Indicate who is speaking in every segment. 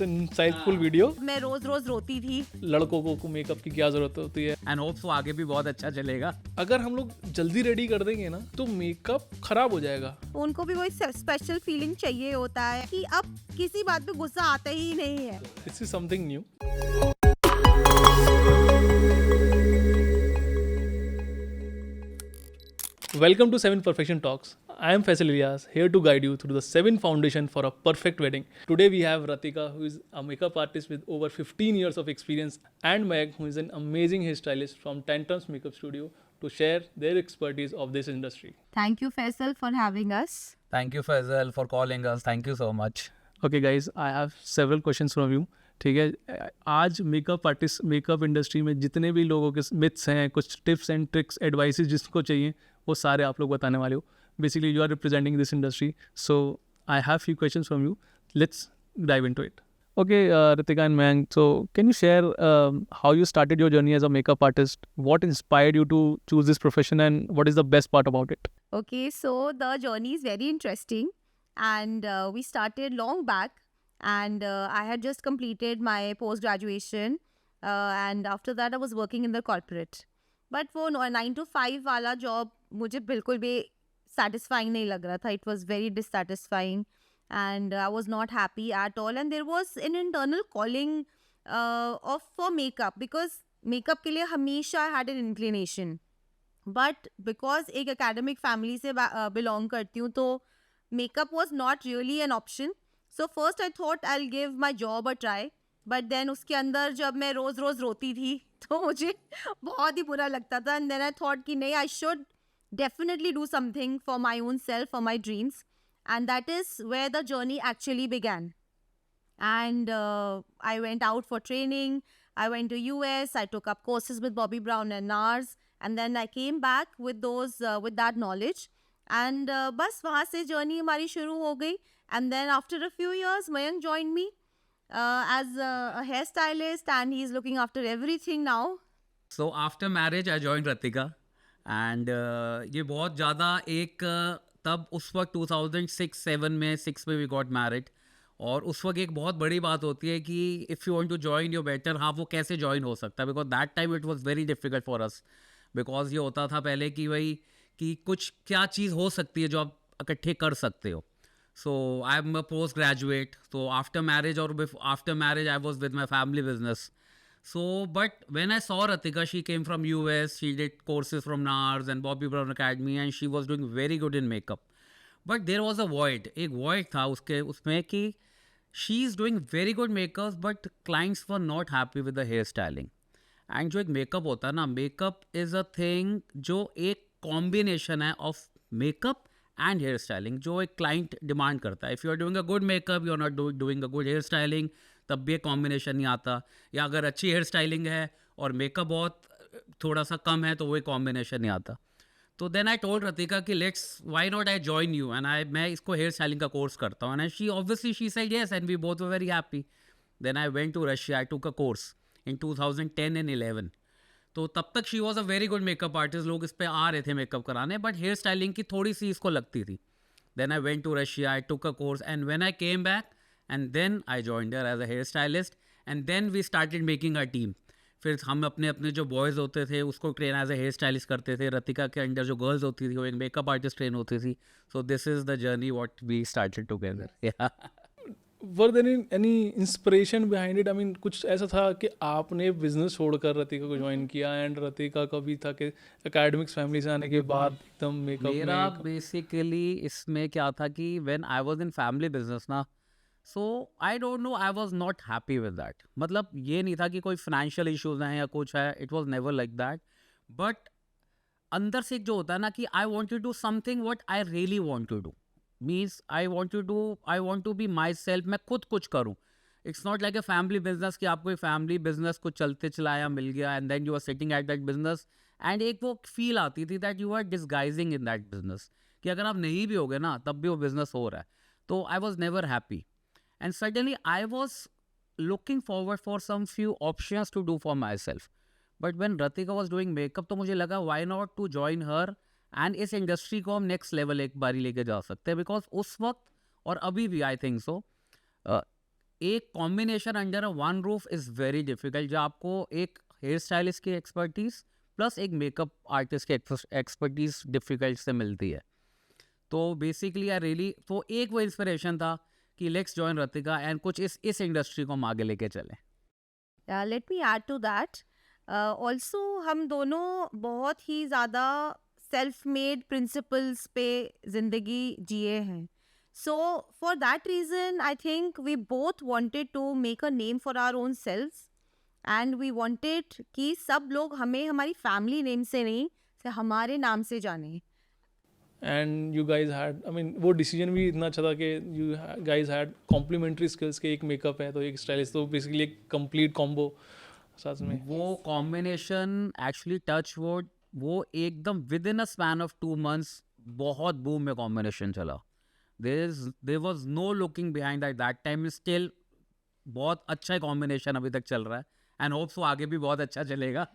Speaker 1: It's an insightful video.
Speaker 2: मैं रोज रोज रोती थी।
Speaker 1: लड़कों को मेकअप की क्या जरूरत होती है,
Speaker 3: एंड होप्स वो आगे भी बहुत अच्छा चलेगा।
Speaker 1: अगर हम लोग जल्दी रेडी कर देंगे ना तो मेकअप खराब हो जाएगा।
Speaker 2: उनको भी वही स्पेशल फीलिंग चाहिए होता है कि अब किसी बात पे गुस्सा आता ही नहीं है।
Speaker 1: This is something new. Welcome to 7 Perfection Talks. I am Faisal Ilyas, here to guide you through the 7 foundation for a perfect wedding. Today we have Ratika, who is a makeup artist with over 15 years of experience, and Meg, who is an amazing hairstylist from Tantrums Makeup Studio, to share their expertise of this industry.
Speaker 2: Thank you Faisal for having us.
Speaker 3: Thank you Faisal for calling us, thank you so much.
Speaker 1: Okay guys, I have several questions from you. ठीक है, आज makeup artist makeup industry में जितने भी लोगों के myths हैं, कुछ टिप्स एंड ट्रिक्स एडवाइसेस जिसको चाहिए वो सारे आप लोग बताने वाले हो। Basically you are representing this industry, so I have few questions from you. Let's dive into it. Okay, Ritika and Mayank, so can you share how you started your journey as a makeup artist? What inspired you to choose this profession and what is the best part about it?
Speaker 2: Okay, so the journey is very interesting and we started long back and I had just completed my post-graduation and after that I was working in the corporate. But वो 9 to 5 वाला job मुझे बिल्कुल भी satisfying नहीं लग रहा था. It was very dissatisfying and I was not happy at all. And there was an internal calling for makeup because makeup के लिए हमेशा I had an inclination. But because एक academic family से belong करती हूँ तो makeup was not really an option. So first I thought I'll give my job a try. But then उसके अंदर जब मैं रोज रोज रोती थी तो मुझे बहुत ही बुरा लगता था. And then I thought कि नहीं, I should definitely do something for my own self, for my dreams. And that is where the journey actually began. And I went out for training. I went to US. I took up courses with Bobbi Brown and NARS. And then I came back with that knowledge. And बस वहाँ से journey हमारी शुरू हो गई. And then after a few years, Mayank joined me as a hairstylist, and he's looking after everything now.
Speaker 3: So after marriage I joined Ratika and ये बहुत ज़्यादा एक तब उस वक्त 2006-7 में 6 में we got married. और उस वक्त एक बहुत बड़ी बात होती है कि if you want to join your better half, वो कैसे ज्वाइन हो सकता है, because that time it was very difficult for us. Because ये होता था पहले कि भाई कि कुछ क्या चीज़ हो सकती है जो आप इकट्ठे कर सकते हो. So I am a post graduate, तो after marriage I was with my family business. So, but when I saw Ratika, she came from US, she did courses from NARS and Bobbi Brown Academy and she was doing very good in makeup. But there was a void, एक void था उसमें कि she is doing very good makeup but clients were not happy with the hairstyling. And जो एक makeup होता है ना, makeup is a thing जो एक combination है of makeup and hairstyling जो एक client demand करता है. If you are doing a good makeup, you are not doing a good hairstyling, तब भी एक कॉम्बिनेशन नहीं आता. या अगर अच्छी हेयर स्टाइलिंग है और मेकअप बहुत थोड़ा सा कम है तो वो एक कॉम्बिनेशन नहीं आता. तो देन आई टोल्ड रतिका कि let's why not I join you and मैं इसको हेयर स्टाइलिंग का कोर्स करता हूँ. And she obviously she said yes and we both were very happy. Then I went to Russia, I took a course in 2010 and 11. तो तब तक she was a very good makeup artist, लोग इस पर आ रहे थे मेकअप कराने, but here styling की थोड़ी सी इसको लगती थी. Then I went to Russia, I took a course and when I came back and then I joined her as a hairstylist and then we started making our team. फिर हम अपने जो boys होते थे उसको train as a hair stylist करते थे. रतिका के अंडर जो गर्ल्स होती थी वो एक मेकअप आर्टिस्ट ट्रेन होती थी. So this is the journey what we started together.
Speaker 1: Were there any inspiration behind it? I mean, कुछ ऐसा था कि आपने बिजनेस छोड़कर रतिका को ज्वाइन किया एंड रतिका का भी था कि एकेडमिक्स फैमिली से आने के बाद एकदम मेकअप
Speaker 3: मेरा बेसिकली इसमें क्या था कि when I was in family business ना, so I don't know, I was not happy with that. मतलब ये नहीं था कि कोई फाइनेंशियल इश्यूज हैं या कुछ है, it was never like that. But अंदर से एक जो होता है ना कि I want to do something what I really want to do, means I want to be myself. मैं खुद कुछ करूँ. It's not like a family business कि आपको फैमिली बिजनेस को चलते चलाया मिल गया and then you are sitting at that business and एक वो फील आती थी that you are disguising in that business, कि अगर आप नहीं भी होगे ना तब भी वो बिजनेस हो रहा है. तो I was never happy. And suddenly I was looking forward for some few options to do for myself. But when Ratika was doing makeup तो मुझे लगा why not to join her and इस industry को हम next level एक बारी लेके जा सकते हैं. बिकॉज उस वक्त और अभी भी आई थिंक सो एक combination under a one roof is very difficult, जो आपको एक हेयर स्टाइलिस्ट की एक्सपर्टीज प्लस एक मेकअप आर्टिस्ट की एक्सपर्टीज डिफिकल्ट से मिलती है. तो बेसिकली आई रियली, तो एक वो इंस्पिरेशन था कि लेट्स जॉइन रतिका एंड कुछ इस इंडस्ट्री को हम आगे लेके चलें.
Speaker 2: Let me add to that. Also हम दोनों बहुत ही ज़्यादा सेल्फ मेड प्रिंसिपल्स पे ज़िंदगी जिए हैं. So for that reason I think we both wanted to make a name for our own selves, and we wanted कि सब लोग हमें हमारी फैमिली नेम से नहीं, से हमारे नाम से जाने.
Speaker 1: And you guys had, I mean वो डिसीजन भी इतना अच्छा था कि you guys had complementary skills के, एक मेकअप है तो एक स्टाइलिस्ट, तो बेसिकली एक कंप्लीट कॉम्बो साथ में.
Speaker 3: वो कॉम्बिनेशन एक्चुअली टच वुड, वो एकदम within a span of 2 months बहुत बूम में कॉम्बिनेशन चला. There was no looking behind that time. Still बहुत अच्छा कॉम्बिनेशन अभी तक चल रहा है एंड होप्स वो आगे भी बहुत अच्छा चलेगा.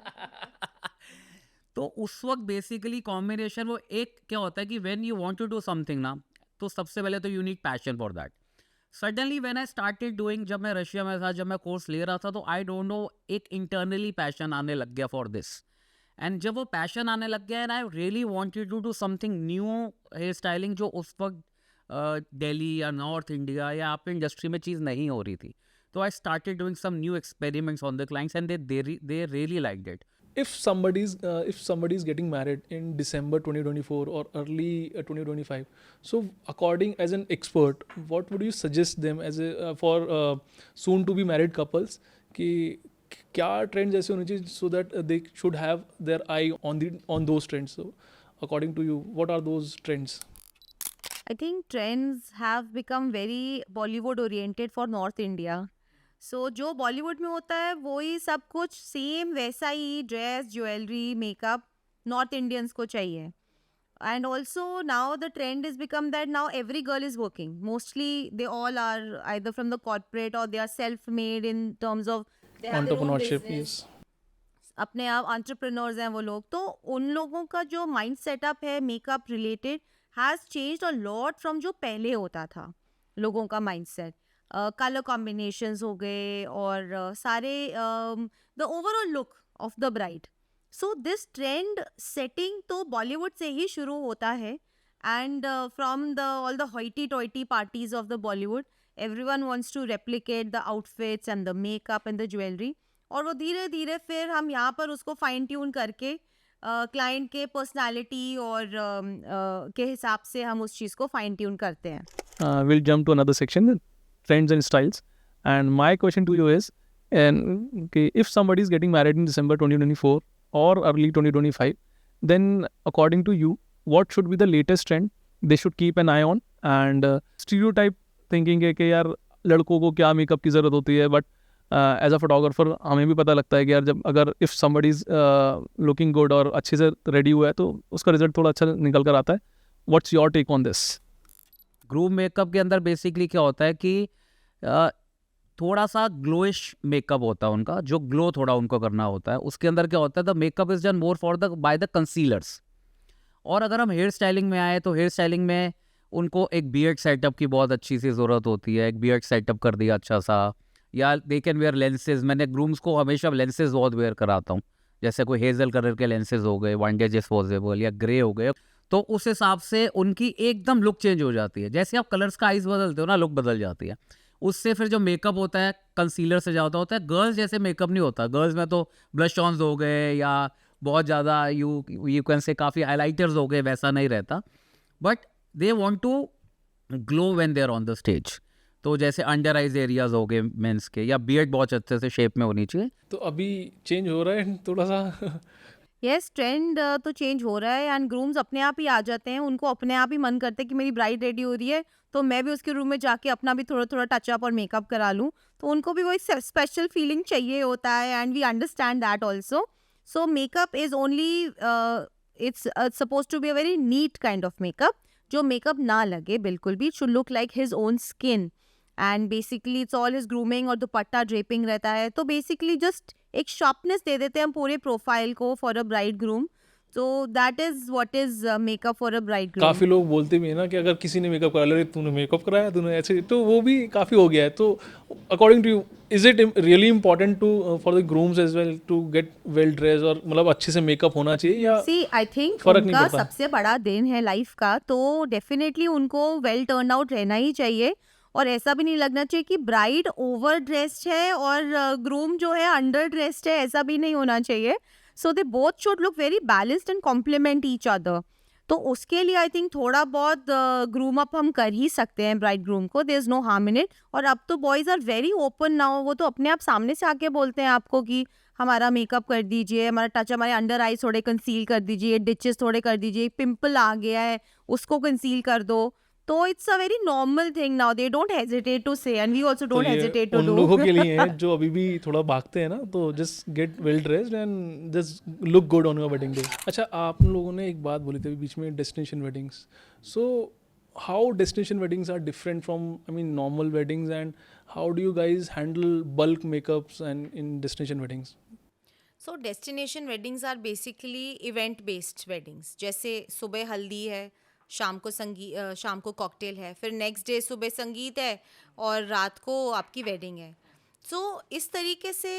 Speaker 3: तो उस वक्त बेसिकली कॉम्बिनेशन वो एक क्या होता है कि when you want to do something ना, तो सबसे पहले तो you need passion for that. Suddenly when I started doing, जब मैं रशिया में था, जब मैं कोर्स ले रहा था, तो आई डोंट नो एक इंटरनली पैशन आने लग गया फॉर दिस. एंड जब वो पैशन आने लग गया and I really wanted to do something new hair styling, जो उस वक्त दिल्ली या नॉर्थ इंडिया या आप इंडस्ट्री में चीज़ नहीं हो रही थी. तो I started doing some new experiments on the clients and they really liked it.
Speaker 1: If somebody is getting married in December 2024 or early 2025, so according as an expert, what would you suggest them as a for soon to be married couples कि क्या trends ऐसे होने चाहिए so that they should have their eye on those trends? So according to you, what are those trends?
Speaker 2: I think trends have become very Bollywood oriented for North India. सो जो बॉलीवुड में होता है वही सब कुछ सेम वैसा ही dress, jewellery, makeup north Indians को चाहिए. And also now the trend is become that now every girl is working. Mostly they all are either from the corporate or they are self made in terms of
Speaker 1: Entrepreneurship, yes.
Speaker 2: अपने आप entrepreneurs हैं वो लोग. तो उन लोगों का जो माइंड सेटअप है makeup related has changed a lot from जो पहले होता था लोगों का माइंड सेट. कलर कॉम्बिनेशंस हो गए और सारे the overall look of the bride. So this trend setting तो बॉलीवुड से ही शुरू होता है. And from the all the hoity toity parties of the Bollywood, everyone wants to replicate the outfits and the makeup and the jewellery. और वो धीरे धीरे फिर हम यहाँ पर उसको फाइन ट्यून करके क्लाइंट के पर्सनालिटी और के हिसाब से हम उस चीज़ को फाइन ट्यून करते हैं.
Speaker 1: We'll jump to another section, trends and styles. And my question to you is, okay, if somebody is getting married in December 2024 or early 2025, then according to you, what should be the latest trend they should keep an eye on? And stereotype thinking है कि यार लड़कों को क्या makeup की ज़रूरत होती है, बट एज अ फोटोग्राफर हमें भी पता लगता है कि यार जब अगर if somebody is looking good और अच्छे से रेडी हुआ है तो उसका रिजल्ट थोड़ा अच्छा निकल कर आता है. What's your take on this?
Speaker 3: Groom makeup के अंदर बेसिकली क्या होता है कि थोड़ा सा ग्लोइश मेकअप होता है उनका, जो ग्लो थोड़ा उनको करना होता है. उसके अंदर क्या होता है, the makeup is done more for the by the concealers. और अगर हम हेयर स्टाइलिंग में आए तो हेयर स्टाइलिंग में उनको एक बियर्ड सेटअप की बहुत अच्छी सी ज़रूरत होती है. एक बियर्ड सेटअप कर दिया अच्छा सा, या दे कैन वेयर लेंसेज. मैंने ग्रूम्स को हमेशा लेंसेज बहुत वेयर कराता हूँ, जैसे कोई हेजल कलर के लेंसेज हो गए, वन डे डिस्पोजेबल या ग्रे हो गए, तो उस हिसाब से उनकी एकदम लुक चेंज हो जाती है. जैसे आप कलर्स का आइज बदलते हो ना, लुक बदल जाती है. उससे फिर जो मेकअप होता है कंसीलर से ज़्यादा होता है. गर्ल्स जैसे मेकअप नहीं होता. गर्ल्स में तो ब्लश ऑन्स हो गए या बहुत ज़्यादा यू कैन से काफ़ी हाईलाइटर्स हो गए, वैसा नहीं रहता. But they want to glow when they are on the stage. तो जैसे अंडर आइज एरियाज हो गए मेंस के, या बियर्ड बहुत अच्छे से शेप में होनी चाहिए.
Speaker 1: तो अभी चेंज हो रहा है थोड़ा सा.
Speaker 2: यस, ट्रेंड तो चेंज हो रहा है एंड ग्रूम्स अपने आप ही आ जाते हैं. उनको अपने आप ही मन करता है कि मेरी ब्राइड रेडी हो रही है तो मैं भी उसके रूम में जाके अपना भी थोड़ा थोड़ा टचअप और मेकअप करा लूँ. तो उनको भी वही स्पेशल फीलिंग चाहिए होता है and we understand that also. So makeup is only it's suppose to be a very neat kind of makeup, जो मेकअप ना लगे बिल्कुल भी. It should look like his own skin and basically it's all his grooming और dupatta draping रहता है. तो basically just एक शार्पनेस दे देते हैं हम पूरे प्रोफाइल को for a bride groom. So that is what is makeup for a bridegroom.
Speaker 1: काफ़ी लोग बोलते भी हैं ना कि अगर किसी ने मेकअप कराया, अरे तूने मेकअप कराया, तूने ऐसे, तो वो भी काफ़ी हो गया है. तो according to you, is it really important to for the grooms as well to get well dress, और मतलब अच्छे से मेकअप होना चाहिए, या
Speaker 2: See, I think
Speaker 1: फर्क नहीं
Speaker 2: उनका
Speaker 1: पड़ता?
Speaker 2: सबसे बड़ा दिन है लाइफ का, तो डेफिनेटली उनको वेल टर्न आउट रहना ही चाहिए. और ऐसा भी नहीं लगना चाहिए कि ब्राइड ओवर ड्रेस्ड है और ग्रूम जो है अंडर ड्रेस्ड है, ऐसा भी नहीं होना चाहिए. So they both should look very balanced and complement each other. तो उसके लिए आई थिंक थोड़ा बहुत ग्रूम अप हम कर ही सकते हैं ब्राइड ग्रूम को. There is no harm in it. और अब तो boys are very open now. वो तो अपने आप सामने से आके बोलते हैं आपको कि हमारा मेकअप कर दीजिए, हमारा टच, हमारे अंडर आईज थोड़े कंसील कर दीजिए, डिचेस थोड़े कर दीजिए, पिंपल आ गया है उसको कंसील कर दो. तो it's a very normal thing now. They don't hesitate to say and we also
Speaker 1: तो
Speaker 2: डोंट
Speaker 1: ये
Speaker 2: हेजिटेट टू
Speaker 1: उन
Speaker 2: डू.
Speaker 1: लोगों के लिए है जो अभी भी थोड़ा भागते हैं ना, तो just get well dressed and just look good on your wedding day. अच्छा, आप लोगों ने एक बात बोली थी अभी बीच में, destination weddings. So how destination weddings are different from, I mean, normal weddings, and how do you guys handle bulk makeups and in destination weddings?
Speaker 2: So destination weddings are basically event based weddings. जैसे सुबह हल्दी है, शाम को cocktail है, फिर next day सुबह संगीत है और रात को आपकी वेडिंग है. सो इस तरीके से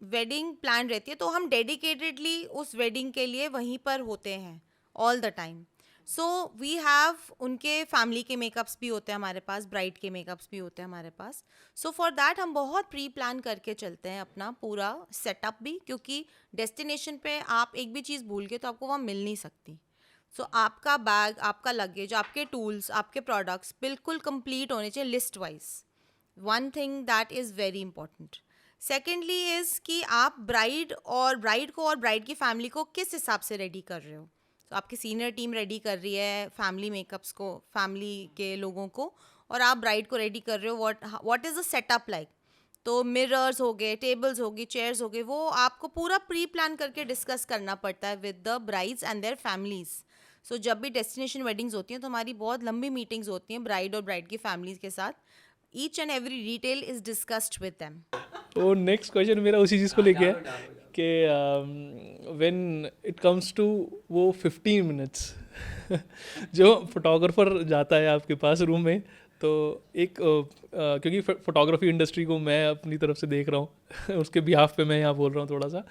Speaker 2: वेडिंग प्लान रहती है. तो हम डेडिकेटेडली उस वेडिंग के लिए वहीं पर होते हैं all the time. So we have, उनके फैमिली के मेकअप्स भी होते हैं हमारे पास, ब्राइड के मेकअप्स भी होते हैं हमारे पास. सो फॉर दैट हम बहुत प्री प्लान करके चलते हैं अपना पूरा सेटअप भी, क्योंकि डेस्टिनेशन पे आप एक भी चीज़ भूल गए तो आपको वहाँ मिल नहीं सकती. सो आपका बैग, आपका लगेज, आपके टूल्स, आपके प्रोडक्ट्स बिल्कुल कंप्लीट होने चाहिए list wise. One thing that is very important. Secondly is कि आप ब्राइड को और ब्राइड की फैमिली को किस हिसाब से रेडी कर रहे हो. तो आपकी सीनियर टीम रेडी कर रही है फैमिली मेकअप्स को, फैमिली के लोगों को, और आप ब्राइड को रेडी कर रहे हो. What is the setup like. तो मिरर्स हो गए, टेबल्स हो गई, चेयर्स हो गए, वो आपको पूरा प्री प्लान करके डिस्कस करना पड़ता है with the brides and their families. So जब भी डेस्टिनेशन वेडिंग्स होती हैं तो हमारी बहुत लंबी मीटिंग्स होती हैं ब्राइड और ब्राइड की फैमिलीज के साथ. Each and every detail is discussed with them.
Speaker 1: तो नेक्स्ट क्वेश्चन मेरा उसी चीज़ को लेके है कि व्हेन इट कम्स टू वो 15 मिनट्स जो फोटोग्राफर जाता है आपके पास रूम में, तो एक क्योंकि फोटोग्राफी इंडस्ट्री को मैं अपनी तरफ से देख रहा हूँ उसके बिहाफ पे मैं यहाँ बोल रहा हूँ थोड़ा सा,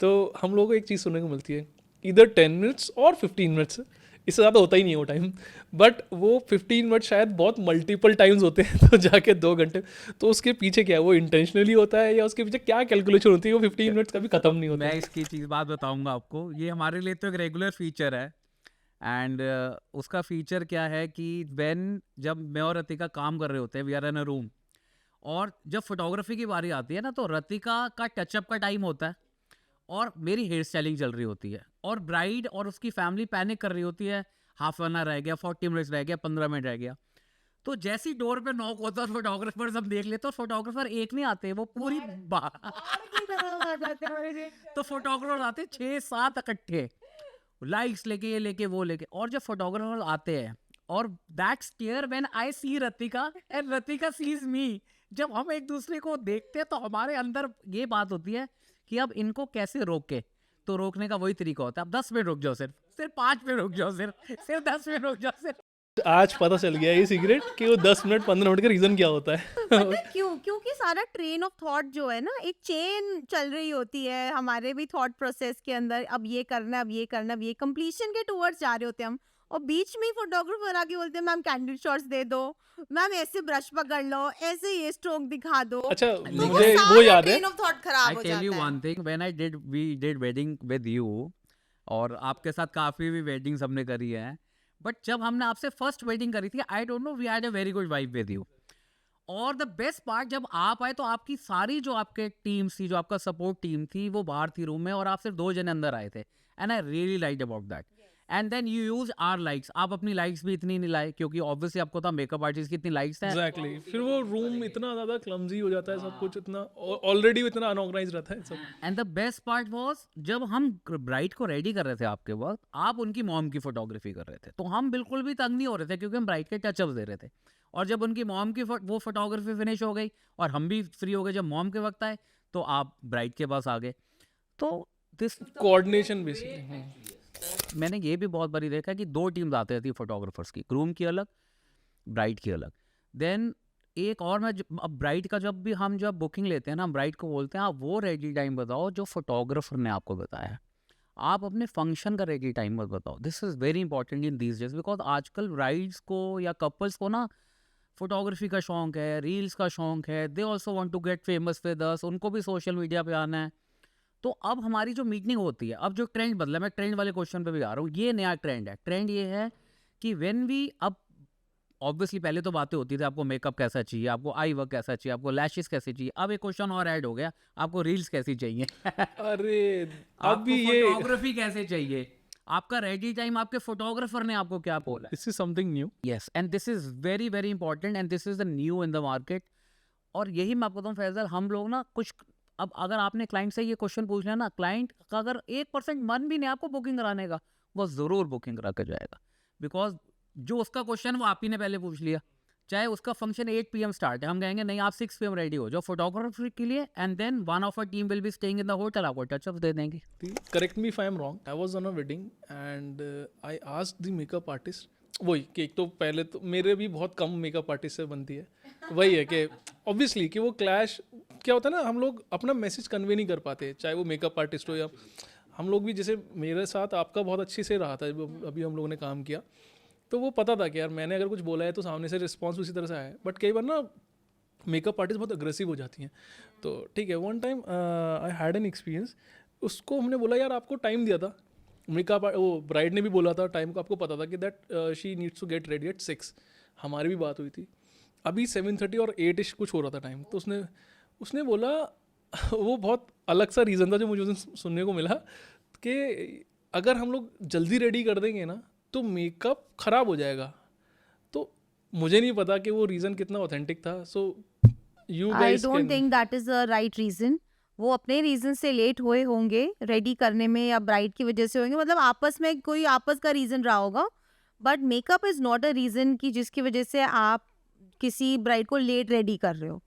Speaker 1: तो हम लोगों को एक चीज़ सुनने को मिलती है, इधर 10 मिनट्स और 15 मिनट्स, इससे ज़्यादा होता ही नहीं है वो टाइम. बट वो 15 मिनट शायद बहुत मल्टीपल टाइम्स होते हैं तो जाके 2 घंटे. तो उसके पीछे क्या है, वो इंटेंशनली होता है या उसके पीछे क्या कैलकुलेशन होती है, वो 15 मिनट्स कभी ख़त्म नहीं होता?
Speaker 3: मैं इसकी चीज़ बात बताऊंगा आपको. ये हमारे लिए तो एक रेगुलर फीचर है. एंड उसका फीचर क्या है कि जब मैं और रतिका काम कर रहे होते हैं, we are in a room, और जब फोटोग्राफी की बारी आती है ना, तो रतिका का टचअप का टाइम होता है और मेरी हेयर स्टाइलिंग चल रही होती है, और ब्राइड और उसकी फैमिली पैनिक कर रही होती है, हाफ एन आवर रह गया, 40 मिनट्स रह गया, 15 मिनट रह गया. तो जैसी डोर पे नॉक होता है, फोटोग्राफर सब देख लेते, और फोटोग्राफर एक नहीं आते, वो पूरी तो फोटोग्राफर आते 6-7 इकट्ठे, लाइक्स लेके, ये लेके, वो लेके. और जब फोटोग्राफर आते हैं, और that's clear when I see Ratika and Ratika sees me, जब हम एक दूसरे को देखते हैं तो हमारे अंदर ये बात होती है कि अब इनको कैसे रोके. तो रोकने का वही तरीका होता है, अब 10 मिनट रुक जाओ, सिर्फ 5 मिनट रुक जाओ, सिर्फ 10 मिनट रुक जाओ.
Speaker 1: आज पता चल गया ये सीक्रेट कि वो 10 मिनट 15 मिनट का रीज़न क्या होता है.
Speaker 2: पता है क्यों? क्योंकि सारा ट्रेन ऑफ थॉट जो है ना, एक चेन चल रही होती है हमारे भी थॉट प्रोसेस के अंदर. अब ये करना, अब ये करना, अब ये कंप्लीशन के टूवर्ड्स जा रहे होते हैं हम, और बीच में फोटोग्राफर आके बोलते हैं मैम कैंडिड शॉट्स दे दो, मैम ऐसे ब्रश पकड़ लो, ऐसे ये स्ट्रोक दिखा दो.
Speaker 1: अच्छा,
Speaker 2: तो
Speaker 1: मुझे वो
Speaker 2: सारा
Speaker 1: याद है.
Speaker 2: ट्रेन ऑफ थॉट खराब
Speaker 3: आई
Speaker 2: हो
Speaker 3: टेल यू
Speaker 2: जाता है.
Speaker 3: One thing, when we did wedding with you, और आपके साथ काफ़ी भी वेडिंग्स हमने करी है, बट जब हमने आपसे फर्स्ट वेडिंग करी थी, I don't know, we had a very good vibe with you. और द बेस्ट पार्ट, जब आप आए तो आपकी सारी जो आपके टीम थी, जो आपका सपोर्ट टीम थी, वो बाहर थी रूम में, और आप सिर्फ 2 जने अंदर आए थे. And I really like about that. And then you use our likes. आप अपनी लाइक्स भी इतनी नहीं लाए, क्योंकि ऑब्वियसली आपको था मेकअप आर्टिस्ट की इतनी लाइक्स हैं.
Speaker 1: एग्जैक्टली. फिर वो रूम इतना ज़्यादा क्लमजी हो जाता है, सब कुछ इतना ऑलरेडी इतना अनऑर्गेनाइज रहता है सब.
Speaker 3: And the best part was, जब हम ब्राइड को रेडी कर रहे थे आपके वक्त, आप उनकी मॉम की फोटोग्राफी कर रहे थे, तो हम बिल्कुल भी तंग नहीं हो रहे थे, क्योंकि हम ब्राइड के टचअप दे रहे थे. और जब उनकी मॉम की वो फोटोग्राफी फिनिश हो गई और हम भी फ्री हो गए, जब मॉम के वक्त आए तो आप ब्राइड के पास आ गए. तो दिस
Speaker 1: कोऑर्डिनेशन बेसिकली।
Speaker 3: मैंने ये भी बहुत बारी देखा है कि 2 टीम्स आती रहती है फोटोग्राफर्स की, ग्रूम की अलग, ब्राइड की अलग। देन एक और अब ब्राइड का जब बुकिंग लेते हैं ना, हम ब्राइड को बोलते हैं आप वो रेडी टाइम बताओ जो फोटोग्राफर ने आपको बताया है, आप अपने फंक्शन का रेडी टाइम मत बताओ। This is very important in these days, because आजकल ब्राइड्स को या कपल्स को ना फोटोग्राफी का शौक है, रील्स का शौक है, they also want to get famous with us, उनको भी सोशल मीडिया पे आना है। तो अब हमारी जो मीटिंग होती है, अब जो ट्रेंड बदला, मैं ट्रेंड वाले क्वेश्चन पे भी आ रहा हूँ, ये नया ट्रेंड है। ट्रेंड ये है कि व्हेन वी, अब ऑब्वियसली पहले तो बातें होती थी आपको मेकअप कैसा चाहिए, आपको आई वर्क कैसा चाहिए, आपको लैशेस कैसे चाहिए, अब एक क्वेश्चन और ऐड हो गया, आपको रील्स कैसी चाहिए
Speaker 1: अरे
Speaker 3: आपको
Speaker 1: अभी ये
Speaker 3: फोटोग्राफी कैसे चाहिए, आपका रेडी टाइम आपके फोटोग्राफर ने आपको क्या बोला।
Speaker 1: This is something new.
Speaker 3: Yes, and this is very very important and this is the new in the market. और यही मैं आपको बताऊँ फैजल, हम लोग ना कुछ, अब अगर आपने क्लाइंट से ये क्वेश्चन पूछ लिया ना, क्लाइंट का अगर 1% मन भी नहीं आपको बुकिंग कराने का, वो ज़रूर बुकिंग करा के जाएगा, बिकॉज जो उसका क्वेश्चन वो आप ही ने पहले पूछ लिया। चाहे उसका फंक्शन 8 PM स्टार्ट है, हम कहेंगे नहीं आप 6 PM रेडी हो जाओ फोटोग्राफी के लिए, and then one of a team will be staying in the hotel, आपको टचअप दे देंगे।
Speaker 1: Correct me if I am wrong, I was on a wedding and I asked the makeup artist, वही कि एक तो पहले तो मेरे भी बहुत कम मेकअप आर्टिस्ट से बनती है, वही है कि ऑब्वियसली कि वो क्लैश क्या होता है ना, हम लोग अपना मैसेज कन्वे नहीं कर पाते, चाहे वो मेकअप आर्टिस्ट हो या हम लोग भी। जैसे मेरे साथ आपका बहुत अच्छे से रहा था, अभी हम लोगों ने काम किया, तो वो पता था कि यार मैंने अगर कुछ बोला है तो सामने से रिस्पॉन्स उसी तरह से आया है। बट कई बार ना मेकअप आर्टिस्ट बहुत अग्रेसिव हो जाती हैं, तो ठीक है। One time I had an experience, उसको हमने बोला यार आपको टाइम दिया था, मेकअप वो ब्राइड ने भी बोला था टाइम को, आपको पता था कि that she needs to get ready at 6, हमारी भी बात हुई थी, अभी 7:30 और 8 कुछ हो रहा था टाइम। तो उसने बोला वो बहुत अलग सा रीज़न था जो मुझे उस दिन सुनने को मिला, कि अगर हम लोग जल्दी रेडी कर देंगे ना तो मेकअप ख़राब हो जाएगा। तो मुझे नहीं पता कि वो रीज़न कितना ऑथेंटिक था। So you
Speaker 2: I
Speaker 1: guys
Speaker 2: don't
Speaker 1: can,
Speaker 2: think that is the right reason. वो अपने रीजन से लेट हुए होंगे रेडी करने में, या ब्राइड की वजह से होंगे, मतलब आपस में कोई आपस का रीजन रहा होगा। But makeup is not a reason की जिसकी वजह से आप किसी ब्राइड को लेट रेडी कर रहे हो।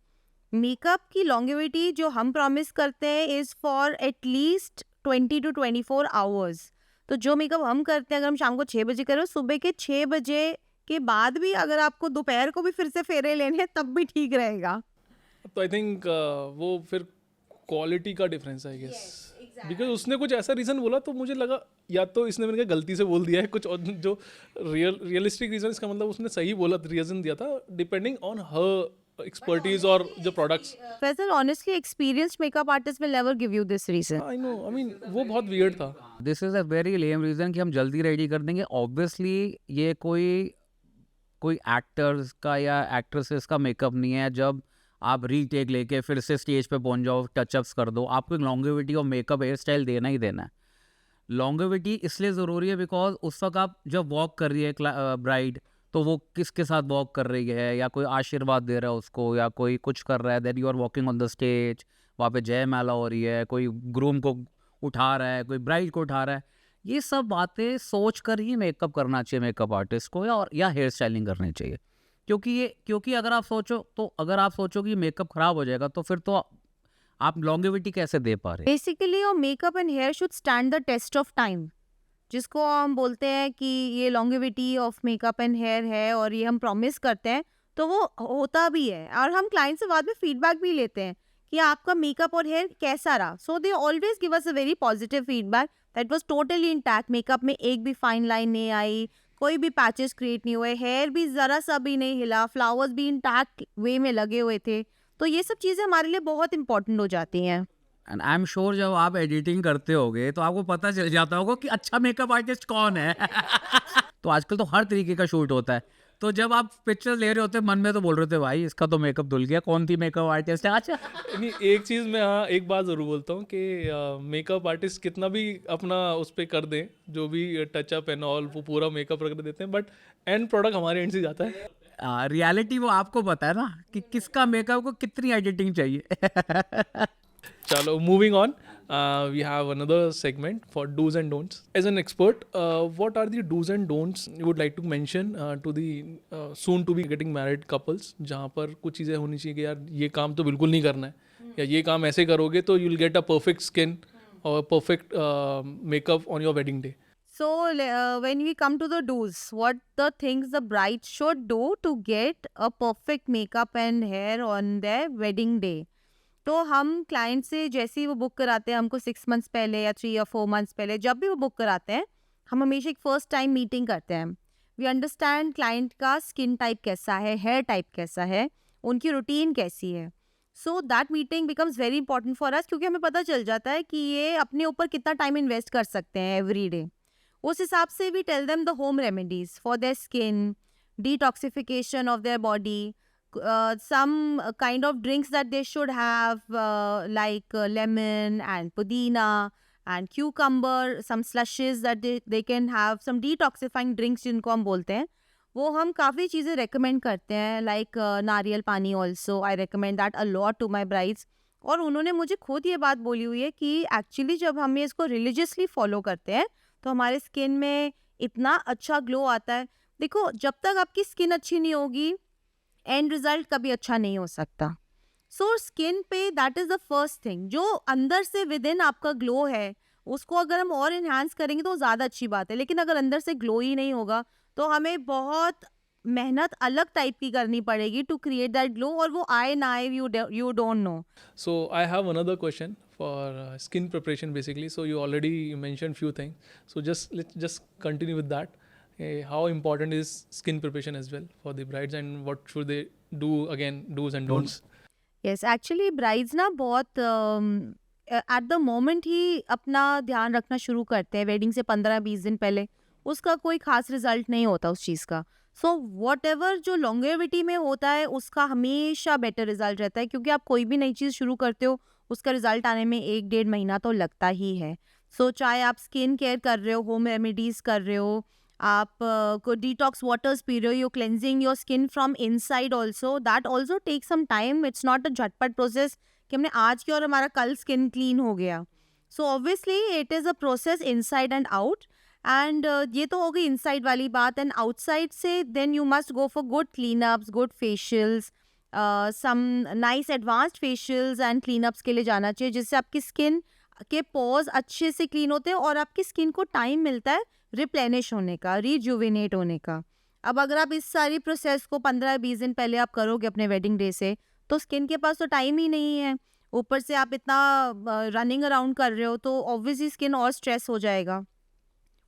Speaker 2: मेकअप की लॉन्गेविटी जो हम प्रॉमिस करते हैं is for at least 20 to 24 hours. तो जो मेकअप हम करते हैं, अगर हम शाम को 6 बजे करें, सुबह के 6 बजे के बाद भी अगर आपको दोपहर को भी फिर से फेरे लेने हैं तब भी ठीक रहेगा।
Speaker 1: तो आई थिंक वो फिर क्वालिटी का डिफरेंस है आई गेस, बिकॉज उसने कुछ ऐसा रीज़न बोला तो मुझे लगा या तो इसने मैंने कहा गलती से बोल दिया है कुछ, और जो रियलिस्टिक रीज़न, इसका मतलब उसने सही बोला, रीज़न दिया था डिपेंडिंग ऑन हर एक्सपर्टीज और जो products.
Speaker 2: Faisal, honestly, experienced makeup artists will never give you this reason.
Speaker 1: I know, I mean वो बहुत वियर्ड था।
Speaker 3: This is a very lame reason कि हम जल्दी रेडी कर देंगे। ऑब्वियसली ये कोई एक्टर्स का या एक्ट्रेसेस का मेकअप नहीं है, जब आप रीटेक लेके फिर से स्टेज पे पहुंच जाओ, टचअप्स कर दो, आपको एक लॉन्गेविटी और मेकअप हेयर स्टाइल देना ही देना है। लॉन्गेविटी इसलिए ज़रूरी है बिकॉज उस वक्त आप जब वॉक कर रही है ब्राइड, तो वो किसके साथ वॉक कर रही है, या कोई आशीर्वाद दे रहा है उसको, या कोई कुछ कर रहा है, that you are walking on the stage, वहाँ पे जयमाला हो रही है, कोई ग्रूम को उठा रहा है, कोई ब्राइड को उठा रहा है। ये सब बातें सोच कर ही मेकअप करना चाहिए मेकअप आर्टिस्ट को, या हेयर स्टाइलिंग करनी चाहिए। क्योंकि अगर आप सोचो कि मेकअप ख़राब हो जाएगा, तो फिर तो आप लॉन्गेविटी कैसे दे पा रहे हैं।
Speaker 2: Basically, your makeup and hair should stand the test of time. जिसको हम बोलते हैं कि ये longevity of makeup and hair है और ये हम प्रॉमिस करते हैं, तो वो होता भी है। और हम क्लाइंट से बाद में फीडबैक भी लेते हैं कि आपका मेकअप और हेयर कैसा रहा। So they always give us a very positive feedback that was totally intact. Makeup में एक भी फाइन लाइन नहीं आई, कोई भी पैचेस क्रिएट नहीं हुए, हेयर भी ज़रा सा भी नहीं हिला, फ्लावर्स भी इंटैक्ट वे में लगे हुए थे। तो ये सब चीज़ें हमारे लिए बहुत इंपॉर्टेंट हो जाती हैं।
Speaker 3: एंड आई एम श्योर जब आप एडिटिंग करते होगे तो आपको पता चल जाता होगा कि अच्छा मेकअप आर्टिस्ट कौन है। तो आजकल तो हर तरीके का शूट होता है, तो जब आप पिक्चर ले रहे होते मन में तो बोल रहे थे भाई इसका तो मेकअप धुल गया, कौन थी मेकअप आर्टिस्ट है। अच्छा
Speaker 1: नहीं, एक चीज़ मैं हाँ एक बात ज़रूर बोलता हूँ कि मेकअप आर्टिस्ट कितना भी अपना उस पर कर दें, जो भी टचअप एंड ऑल, वो पूरा मेकअप रख देते हैं, बट एंड प्रोडक्ट हमारे एंड से जाता है।
Speaker 3: रियलिटी वो आपको पता है ना कि किसका मेकअप को कितनी एडिटिंग चाहिए।
Speaker 1: चलो, moving on, we have another segment for do's and don'ts. As an expert, what are the do's and don'ts you would like to mention to the soon to be getting married couples, जहाँ पर कुछ चीज़ें होनी चाहिए कि यार ये काम तो बिल्कुल नहीं करना है, या ये काम ऐसे करोगे तो you'll get a perfect skin, or perfect makeup on your wedding day?
Speaker 2: So, when we come to the do's, what the things the bride should do to get a perfect makeup and hair on their wedding day. तो हम client से जैसे ही वो book कराते हैं हमको 6 months पहले या 3 या 4 मंथ्स पहले जब भी वो बुक कराते हैं हम हमेशा एक फर्स्ट टाइम मीटिंग करते हैं. वी अंडरस्टैंड क्लाइंट का स्किन टाइप कैसा है, हेयर टाइप कैसा है, उनकी रूटीन कैसी है. So that meeting becomes very important for us क्योंकि हमें पता चल जाता है कि ये अपने ऊपर कितना टाइम इन्वेस्ट कर सकते हैं एवरी डे. उस हिसाब से we tell them the home remedies for their skin, detoxification of their body, some kind of drinks that they should have, like lemon and pudina and cucumber, some slushes that they can have, some detoxifying drinks जिनको हम बोलते हैं, वो हम काफ़ी चीज़ें recommend करते हैं, like नारियल पानी also, I recommend that a lot to my brides. और उन्होंने मुझे खुद ये बात बोली हुई है कि एक्चुअली जब हम ये इसको रिलीजियसली फॉलो करते हैं तो हमारे स्किन में इतना अच्छा ग्लो आता है. देखो जब तक आपकी स्किन अच्छी नहीं होगी एंड रिजल्ट कभी अच्छा नहीं हो सकता. सो स्किन पे that is the first thing. जो अंदर से विद इन आपका ग्लो है उसको अगर हम और इन्हांस करेंगे तो ज़्यादा अच्छी बात है. लेकिन अगर अंदर से ग्लो ही नहीं होगा तो हमें बहुत मेहनत अलग टाइप की करनी पड़ेगी टू क्रिएट दैट ग्लो, और वो आए ना आए you don't know.
Speaker 1: So I have another question for skin preparation basically. So you already mentioned few things. So let's just continue with that. How important is skin preparation as well for the brides, and what should they do, again, do's and don'ts?
Speaker 2: Yes actually brides ना बहुत at the moment ही अपना ध्यान रखना शुरू करते हैं wedding से 15-20 दिन पहले. उसका कोई खास रिजल्ट नहीं होता उस चीज़ का. सो वॉट एवर जो लॉन्गेविटी में होता है उसका हमेशा बेटर रिजल्ट रहता है क्योंकि आप कोई भी नई चीज़ शुरू करते हो उसका रिजल्ट आने में 1-1.5 महीना तो लगता ही है. सो चाहे आप स्किन केयर कर रहे हो, होम रेमेडीज़ कर रहे हो, आप को डिटॉक्स वाटर्स पी रहे हो, you cleansing your skin from inside also, that also take some time. It's not a झटपट प्रोसेस कि हमने आज किया और हमारा कल स्किन क्लीन हो गया. So obviously it is a process inside and out. And ये तो हो गई इनसाइड वाली बात. एंड आउटसाइड से then you must go for good clean ups, good facials, some nice advanced facials and clean ups के लिए जाना चाहिए जिससे आपकी स्किन के पोर्स अच्छे से क्लीन होते हैं और आपकी स्किन को टाइम मिलता है रिप्लेनिश होने का, रिजुविनेट होने का. अब अगर आप इस सारी प्रोसेस को 15-20 दिन पहले आप करोगे अपने वेडिंग डे से तो स्किन के पास तो टाइम ही नहीं है. ऊपर से आप इतना रनिंग अराउंड कर रहे हो तो ऑब्वियसली स्किन और स्ट्रेस हो जाएगा,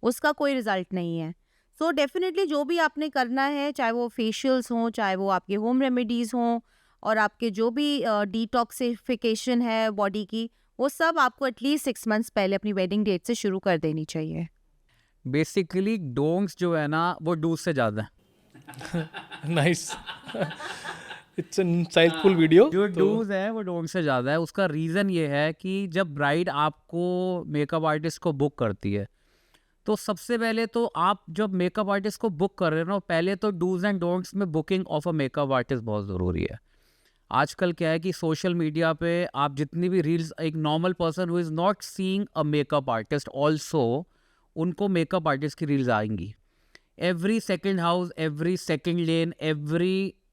Speaker 2: उसका कोई रिजल्ट नहीं है. सो डेफिनेटली जो भी आपने करना है, चाहे वो फेशियल्स हों, चाहे वो आपके होम रेमेडीज़ हों, और आपके जो भी डिटॉक्सिफिकेशन है बॉडी की, वो सब आपको एटलीस्ट 6 मंथ्स पहले अपनी वेडिंग डेट से शुरू कर देनी चाहिए.
Speaker 3: बेसिकली डोंट्स जो है ना वो डूज से ज़्यादा है.
Speaker 1: Nice. It's an insightful video.
Speaker 3: जो
Speaker 1: तो
Speaker 3: डूज है वो डोंट्स से ज़्यादा है. उसका रीज़न ये है कि जब ब्राइड आपको मेकअप आर्टिस्ट को बुक करती है तो सबसे पहले तो आप जब मेकअप आर्टिस्ट को बुक कर रहे हो ना, पहले तो डूज एंड डोंट्स में booking of a makeup artist बहुत ज़रूरी है. आजकल क्या है कि सोशल मीडिया पे आप जितनी भी रील्स, एक normal person who is not seeing a makeup artist also, उनको मेकअप आर्टिस्ट की रील्स आएंगी. Every second house, every second lane,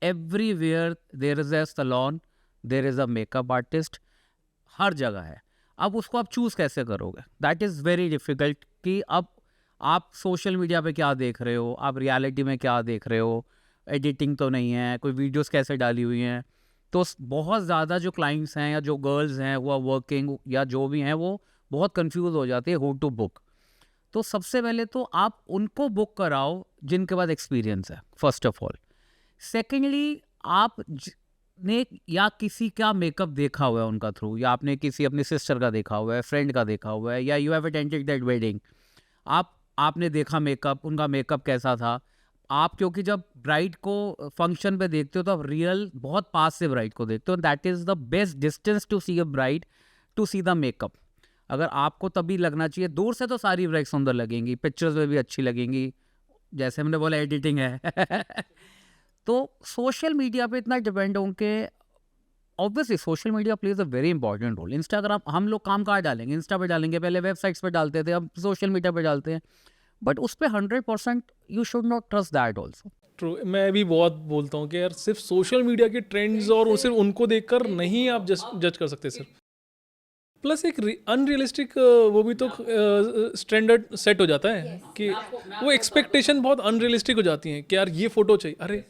Speaker 3: everywhere there is a salon, there is a makeup artist, हर जगह है. अब उसको आप चूज़ कैसे करोगे? That is very difficult. कि अब आप सोशल मीडिया पे क्या देख रहे हो, आप रियलिटी में क्या देख रहे हो, एडिटिंग तो नहीं है, कोई वीडियोस कैसे डाली हुई हैं. तो बहुत ज़्यादा जो क्लाइंट्स हैं या जो गर्ल्स हैं वो वर्किंग या जो भी हैं वो बहुत कंफ्यूज हो जाती है हु टू बुक. तो सबसे पहले तो आप उनको बुक कराओ जिनके पास एक्सपीरियंस है, फर्स्ट ऑफ ऑल. सेकेंडली, आप ने या किसी का मेकअप देखा हुआ है उनका थ्रू, या आपने किसी अपनी सिस्टर का देखा हुआ है, फ्रेंड का देखा हुआ है, या you have attended that wedding, आपने देखा मेकअप, उनका मेकअप कैसा था. आप क्योंकि जब ब्राइड को फंक्शन पे देखते हो तो आप रियल बहुत पास से ब्राइड को देखते हो. That is the best distance to see a bride, to see the makeup. अगर आपको तभी लगना चाहिए. दूर से तो सारी ब्राइड सुंदर लगेंगी, पिक्चर्स में भी अच्छी लगेंगी, जैसे हमने बोला एडिटिंग है. तो सोशल मीडिया पे इतना डिपेंड हो के, obviously social media plays a very important role. Instagram हम लोग काम कहाँ डालेंगे, इंस्टा पे डालेंगे, पहले वेबसाइट्स पे डालते थे, अब सोशल मीडिया पे डालते हैं. बट उस पर 100% you should not trust that also.
Speaker 1: True. मैं भी बहुत बोलता हूँ कि यार सिर्फ सोशल मीडिया के ट्रेंड्स और सिर्फ उनको देखकर नहीं आप जज कर सकते. सिर्फ प्लस एक अनरियलिस्टिक वो भी तो स्टैंडर्ड सेट हो जाता है कि वो एक्सपेक्टेशन बहुत अनरियलिस्टिक हो जाती हैं कि यार ये फोटो चाहिए, अरे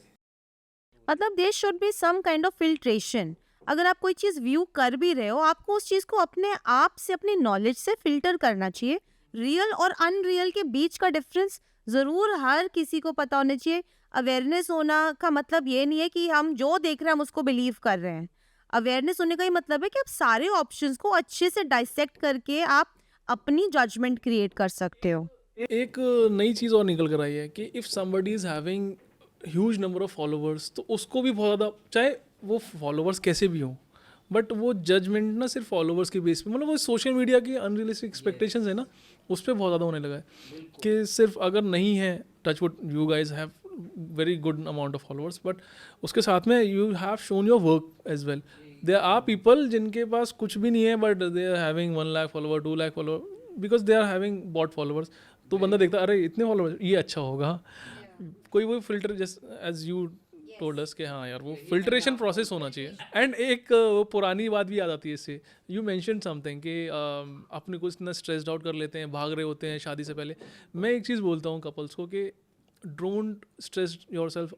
Speaker 2: मतलब there should be some kind of filtration. अगर आप कोई चीज़ व्यू कर भी रहे हो, आपको उस चीज़ को अपने आप से, अपनी नॉलेज से फिल्टर करना चाहिए। रियल और अनरियल के बीच का डिफरेंस ज़रूर हर किसी को पता होना चाहिए। अवेयरनेस होना का मतलब ये नहीं है कि हम जो देख रहे हैं हम उसको बिलीव कर रहे हैं। अवेयरनेस होने का ही मतलब है कि आप सारे ऑप्शंस को अच्छे से डाइसेक्ट करके आप अपनी जजमेंट क्रिएट कर सकते हो।
Speaker 1: एक नई चीज़ और निकल कर आई है कि if somebody is having huge number of followers, तो उसको भी बहुत ज़्यादा, चाहे वो फॉलोअर्स कैसे भी हों, बट वो जजमेंट ना सिर्फ फॉलोअर्स के बेस पे, मतलब वो सोशल मीडिया की अनरियलिस्टिक एक्सपेक्टेशंस है ना, उस पर बहुत ज़्यादा होने लगा है कि सिर्फ अगर नहीं है, touch wood you guys have very good amount of followers, but उसके साथ में you have shown your work as well. There are people जिनके पास कुछ भी नहीं है but they are having 1 lakh follower, 2 lakh follower, because they are having bot followers. तो बंदा देखता है अरे इतने फॉलोअर्स, ये अच्छा होगा, कोई वो फिल्टर जैसे एज यू टोल्ड अस कि हाँ यार वो फिल्ट्रेशन प्रोसेस होना चाहिए। एंड एक वो पुरानी बात भी याद आती है इससे, यू मेंशन समथिंग कि अपने को इतना स्ट्रेस्ड आउट कर लेते हैं, भाग रहे होते हैं शादी से पहले। मैं एक चीज़ बोलता हूँ कपल्स को कि डोंट स्ट्रेस योर सेल्फ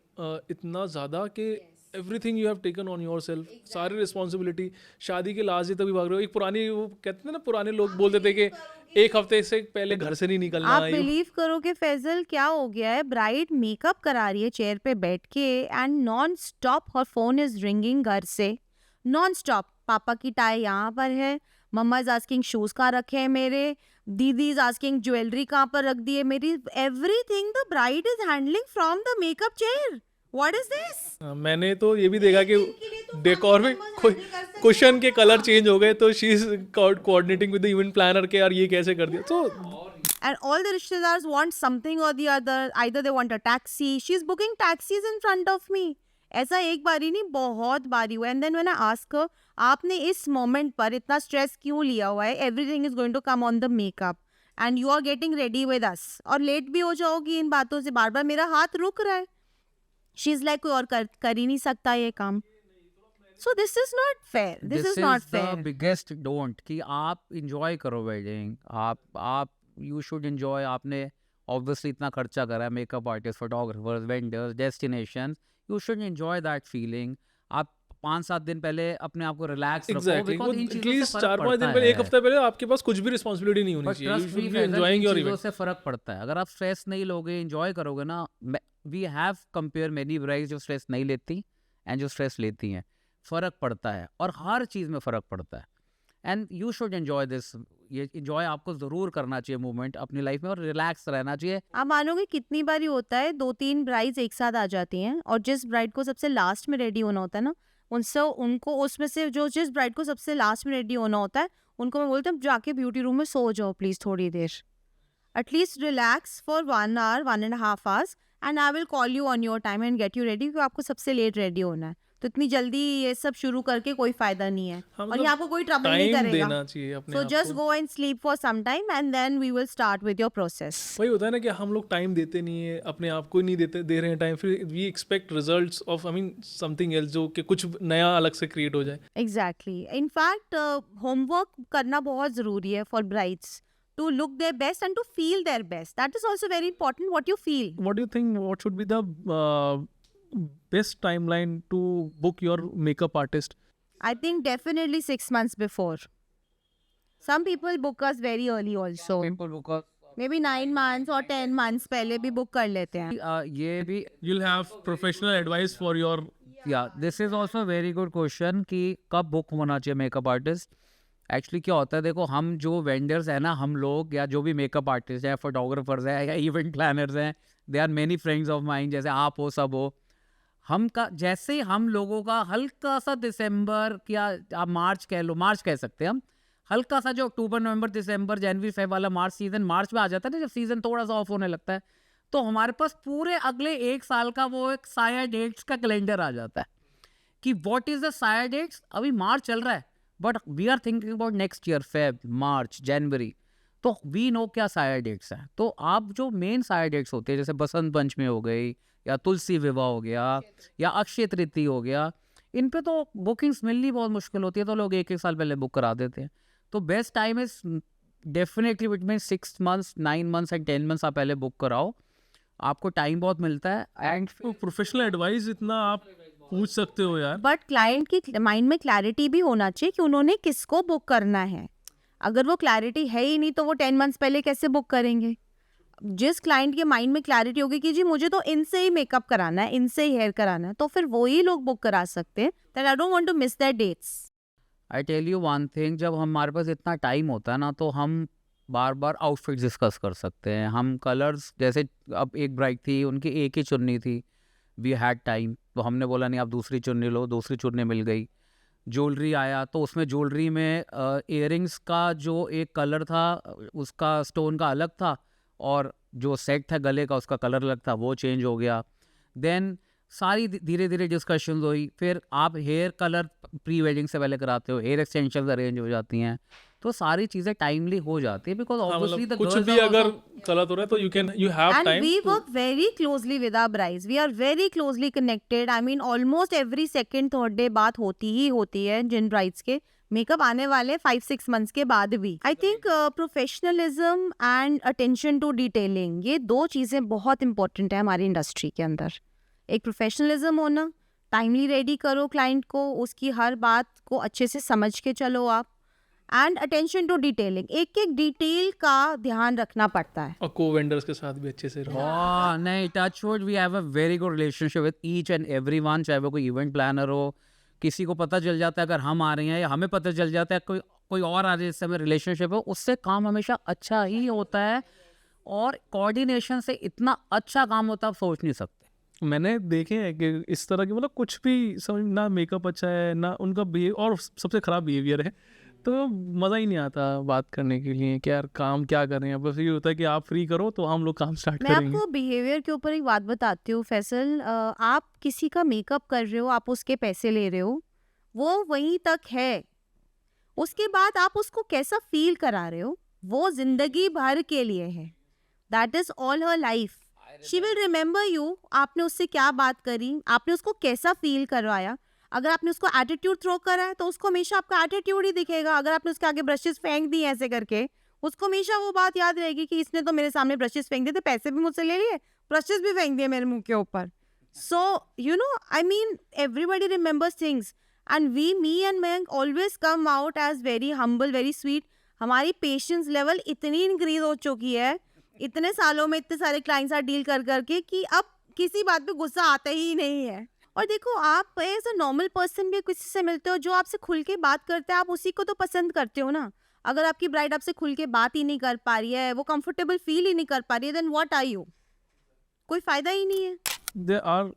Speaker 1: इतना ज़्यादा कि everything you have taken on your self, सारी रिस्पॉन्सिबिलिटी शादी के लास्ट डे तक भी भाग रहे हो। एक पुरानी वो कहते हैं ना, पुराने लोग बोलते थे कि एक हफ्ते से पहले घर से नहीं निकलना।
Speaker 2: आप बिलीव करो कि फैजल क्या हो गया है, ब्राइड मेकअप करा रही है चेयर पे बैठ के and non stop her phone is ringing घर से, नॉन स्टॉप। पापा की टाई यहाँ पर है, मम्मा इज आस्किंग शूज कहाँ रखे हैं मेरे, दीदी इज आस्किंग ज्वेलरी कहाँ पर रख दी है मेरी, everything the bride is handling from the makeup chair. What is this?
Speaker 1: मैंने तो ये भी देखा कि डेकोर में कोई कुशन के कलर चेंज हो गए तो she is coordinating with the event planner के यार ये कैसे कर दिया। तो
Speaker 2: And all the rishtedars want something or the other. Either they want a taxi. She's booking taxis in front of me. ऐसा एक बारी नहीं, बहुत बारी हुआ। And then when I ask her, आपने इस मोमेंट पर इतना स्ट्रेस क्यों लिया हुआ है? Everything is going to come on the makeup and you are getting ready with us, और लेट भी हो जाओगी इन बातों से। बार बार मेरा हाथ रुक रहा है। शी इज लाइक कोई और कर ही नहीं सकता ये काम। So this is not fair, this is not
Speaker 3: the
Speaker 2: fair.
Speaker 3: Biggest don't कि आप इंजॉय करो वेडिंग। आप यू शुड इंजॉय। आपने ऑब्वियसली इतना खर्चा करा है, makeup artist, photographers, vendors, destination, you should enjoy that feeling. आप 5-7 दिन पहले अपने आप को रिलैक्स रखो,
Speaker 1: एग्जैक्टली,
Speaker 3: बिकॉज इन चीजों
Speaker 1: एटलीस्ट
Speaker 3: से फर्क
Speaker 1: 4-5 दिन
Speaker 3: पड़ता
Speaker 1: पहले, एक
Speaker 3: है।
Speaker 1: हफ्ते पहले आपके पास कुछ भी रिस्पॉन्सिबिलिटी नहीं होनी
Speaker 3: बट
Speaker 1: चाहिए। You
Speaker 3: trust
Speaker 1: should
Speaker 3: me
Speaker 1: be
Speaker 3: Faisal,
Speaker 1: enjoying
Speaker 3: in
Speaker 1: your
Speaker 3: चीज़ों
Speaker 1: इवेंट।
Speaker 3: से फ़र्क पड़ता है। अगर आप स्ट्रेस नहीं लोगे, इंजॉय करोगे ना। We have compare many brides जो स्ट्रेस नहीं लेती एंड जो स्ट्रेस लेती हैं। फ़र्क पड़ता है और हर चीज़ में फ़र्क पड़ता है। And you should enjoy this. ये इंजॉय आपको ज़रूर करना चाहिए मूवमेंट अपनी लाइफ में, और रिलैक्स रहना चाहिए।
Speaker 2: आप मानोगे कितनी बार होता है, 2-3 ब्राइड्स एक साथ आ जाती हैं और जिस ब्राइड को सबसे लास्ट में रेडी होना होता है ना, उनसे उनको उसमें से जो जिस ब्राइड को सबसे लास्ट में रेडी होना होता है, उनको मैं बोलती हूँ जाके ब्यूटी रूम में सो जाओ प्लीज थोड़ी देर, at least relax for 1 hour 1.5 hours and I will call you on your time and get you ready, क्योंकि आपको सबसे लेट रेडी होना है। तो इतनी जल्दी ये सब शुरू करके कोई फायदा नहीं है,
Speaker 1: हाँ,
Speaker 2: और
Speaker 1: मतलब
Speaker 2: ये आपको कोई ट्रबल नहीं
Speaker 1: टाइम
Speaker 2: करेगा।
Speaker 1: देना चाहिए अपने
Speaker 2: सो
Speaker 1: आप
Speaker 2: जस्ट
Speaker 1: को।
Speaker 2: Go and sleep for some time and then we will start with your process.
Speaker 1: वही होता है ना कि हम लोग टाइम देते नहीं है, अपने आप को ही नहीं दे रहे हैं टाइम, फिर we expect results of I mean something else, जो कि कुछ नया अलग से क्रिएट हो जाए।
Speaker 2: एग्जैक्टली, इनफैक्ट होमवर्क करना बहुत ज़रूरी है for brides to look their best and to feel their best. That is also very important, what you feel.
Speaker 1: What do you think? What should be the best timeline to book your makeup artist?
Speaker 2: I think definitely 6 months before. Some people book us very early also. Maybe 9 months or 10 months पहले भी book कर लेते हैं।
Speaker 3: ये भी
Speaker 1: You'll have professional advice for your.
Speaker 3: या this is also very good question कि कब बुक होना चाहिए मेकअप आर्टिस्ट। एक्चुअली क्या होता है, देखो हम जो वेंडर्स हैं ना, हम लोग या जो भी मेकअप आर्टिस्ट हैं, फोटोग्राफर्स हैं या इवेंट प्लानर्स हैं, they are many friends of mind, जैसे आप हो, सब हो। हम का जैसे हम लोगों का हल्का सा दिसंबर, या आप मार्च कह लो, मार्च कह सकते हैं हम, हल्का सा जो अक्टूबर नवंबर दिसंबर जनवरी फेब वाला मार्च सीजन, मार्च में आ जाता है ना, जब सीजन थोड़ा सा ऑफ होने लगता है, तो हमारे पास पूरे अगले 1 साल का वो एक साया डेट्स का कैलेंडर आ जाता है कि व्हाट इज द साया डेट्स। अभी मार्च चल रहा है but we are thinking about next year, feb, March, January, तो वी नो क्या साया डेट्स हैं। तो आप जो मेन साया डेट्स होते हैं, जैसे बसंत पंचमी हो गई, या तुलसी विवाह हो गया, या अक्षय तृतीया हो गया, इन पे तो बुकिंग्स मिलनी बहुत मुश्किल होती है, तो लोग 1-1 साल पहले बुक करा देते हैं। तो best time is definitely between 6 months 9 months and 10 months आप पहले बुक कराओ, आपको टाइम बहुत मिलता है एंड
Speaker 1: तो प्रोफेशनल एडवाइस इतना आप पूछ सकते हो यार।
Speaker 2: बट क्लाइंट की माइंड में क्लैरिटी भी होना चाहिए कि उन्होंने किसको बुक करना है। अगर वो क्लैरिटी है ही नहीं तो वो 10 months पहले कैसे बुक करेंगे। जिस क्लाइंट के माइंड में क्लैरिटी होगी कि जी मुझे तो इनसे ही मेकअप कराना है, इनसे ही हेयर कराना है, तो फिर वो ही लोग बुक करा सकते हैं। That I don't want to miss that dates.
Speaker 3: I tell you one thing, जब हमारे पास इतना टाइम होता है ना तो हम बार बार आउटफिट डिस्कस कर सकते हैं। हम कलर्स, जैसे अब एक ब्राइड थी उनकी एक ही चुन्नी थी, वी हैड टाइम, तो हमने बोला नहीं आप दूसरी चुन्नी लो, दूसरी चुन्नी मिल गई। ज्वेलरी आया तो उसमें ज्वेलरी में इयररिंग्स का जो एक कलर था उसका स्टोन का अलग था, और जो सेट था गले का उसका कलर अलग था, वो चेंज हो गया। देन सारी धीरे धीरे डिस्कशन हुई। फिर आप हेयर कलर प्री वेडिंग से पहले कराते हो, हेयर एक्सटेंशन अरेंज हो जाती हैं, तो सारी चीज़ें टाइमली हो जाती है बिकॉज
Speaker 1: हाँ,
Speaker 3: ऑब्वियसली
Speaker 1: मतलब
Speaker 3: द
Speaker 1: कुछ भी अगर गलत हो रहा है तो you have
Speaker 2: And
Speaker 1: time
Speaker 2: we work very closely with our brides. We are very closely connected. I mean, almost every second, third day बात होती ही होती है जिन brides के मेकअप आने वाले 5-6 months के बाद भी। I think professionalism and attention to detailing, ये दो चीज़ें बहुत important है हमारी इंडस्ट्री के अंदर। एक प्रोफेशनलिज्म होना, टाइमली रेडी करो क्लाइंट को, उसकी हर बात को अच्छे से समझ के चलो आप, एंड अटेंशन टू डिटेलिंग, एक एक डिटेल का ध्यान रखना पड़ता है।
Speaker 1: और को वेंडर्स के साथ भी अच्छे से रहो।
Speaker 3: नहीं, touch wood, we have a very good relationship with each and everyone. चाहे वो कोई इवेंट प्लानर हो, किसी को पता चल जाता है अगर हम आ रहे हैं, या हमें पता चल जाता है कोई और आ रहा है जिससे हमें रिलेशनशिप हो, उससे काम हमेशा अच्छा ही होता है, और कोऑर्डिनेशन से इतना अच्छा काम होता है आप सोच नहीं सकते।
Speaker 1: मैंने देखे हैं कि इस तरह की मतलब कुछ भी समझ ना, मेकअप अच्छा है ना उनका बिहेव, और सबसे ख़राब बिहेवियर है, तो मज़ा ही नहीं आता बात करने के लिए कि यार काम क्या कर रहे हैं। बस ये होता है कि आप फ्री करो तो हम लोग काम स्टार्ट
Speaker 2: मैं
Speaker 1: करेंगे।
Speaker 2: आपको बिहेवियर के ऊपर एक बात बताती हूँ फैसल। आप किसी का मेकअप कर रहे हो, आप उसके पैसे ले रहे हो, वो वहीं तक है। उसके बाद आप उसको कैसा फील करा रहे हो वो जिंदगी भर के लिए है। That is all her life. She will remember you. आपने उससे क्या बात करी, आपने उसको कैसा फील करवाया। अगर आपने उसको एटीट्यूड थ्रो करा है तो उसको हमेशा आपका एटीट्यूड ही दिखेगा। अगर आपने उसके आगे ब्रशेस फेंक दिए ऐसे करके, उसको हमेशा वो बात याद रहेगी कि इसने तो मेरे सामने ब्रशेस फेंक दिए थे, पैसे भी मुझसे ले लिए, ब्रशेस भी फेंक दिए मेरे मुंह के ऊपर। So you know, I mean everybody remembers things, and me and मैं always come out as very humble, very sweet. हमारी पेशेंस लेवल इतनी इंक्रीज हो चुकी है इतने सालों में, इतने सारे क्लाइंट्स साथ डील कर करके, कि अब किसी बात पे गुस्सा आता ही नहीं है। और देखो, आप एज अ नॉर्मल पर्सन भी किसी से मिलते हो जो आपसे खुल के बात करते हैं, आप उसी को तो पसंद करते हो ना। अगर आपकी ब्राइड आपसे खुल के बात ही नहीं कर पा रही है, वो कंफर्टेबल फील ही नहीं कर पा रही है, देन व्हाट आर यू? कोई फायदा ही नहीं है।
Speaker 1: There are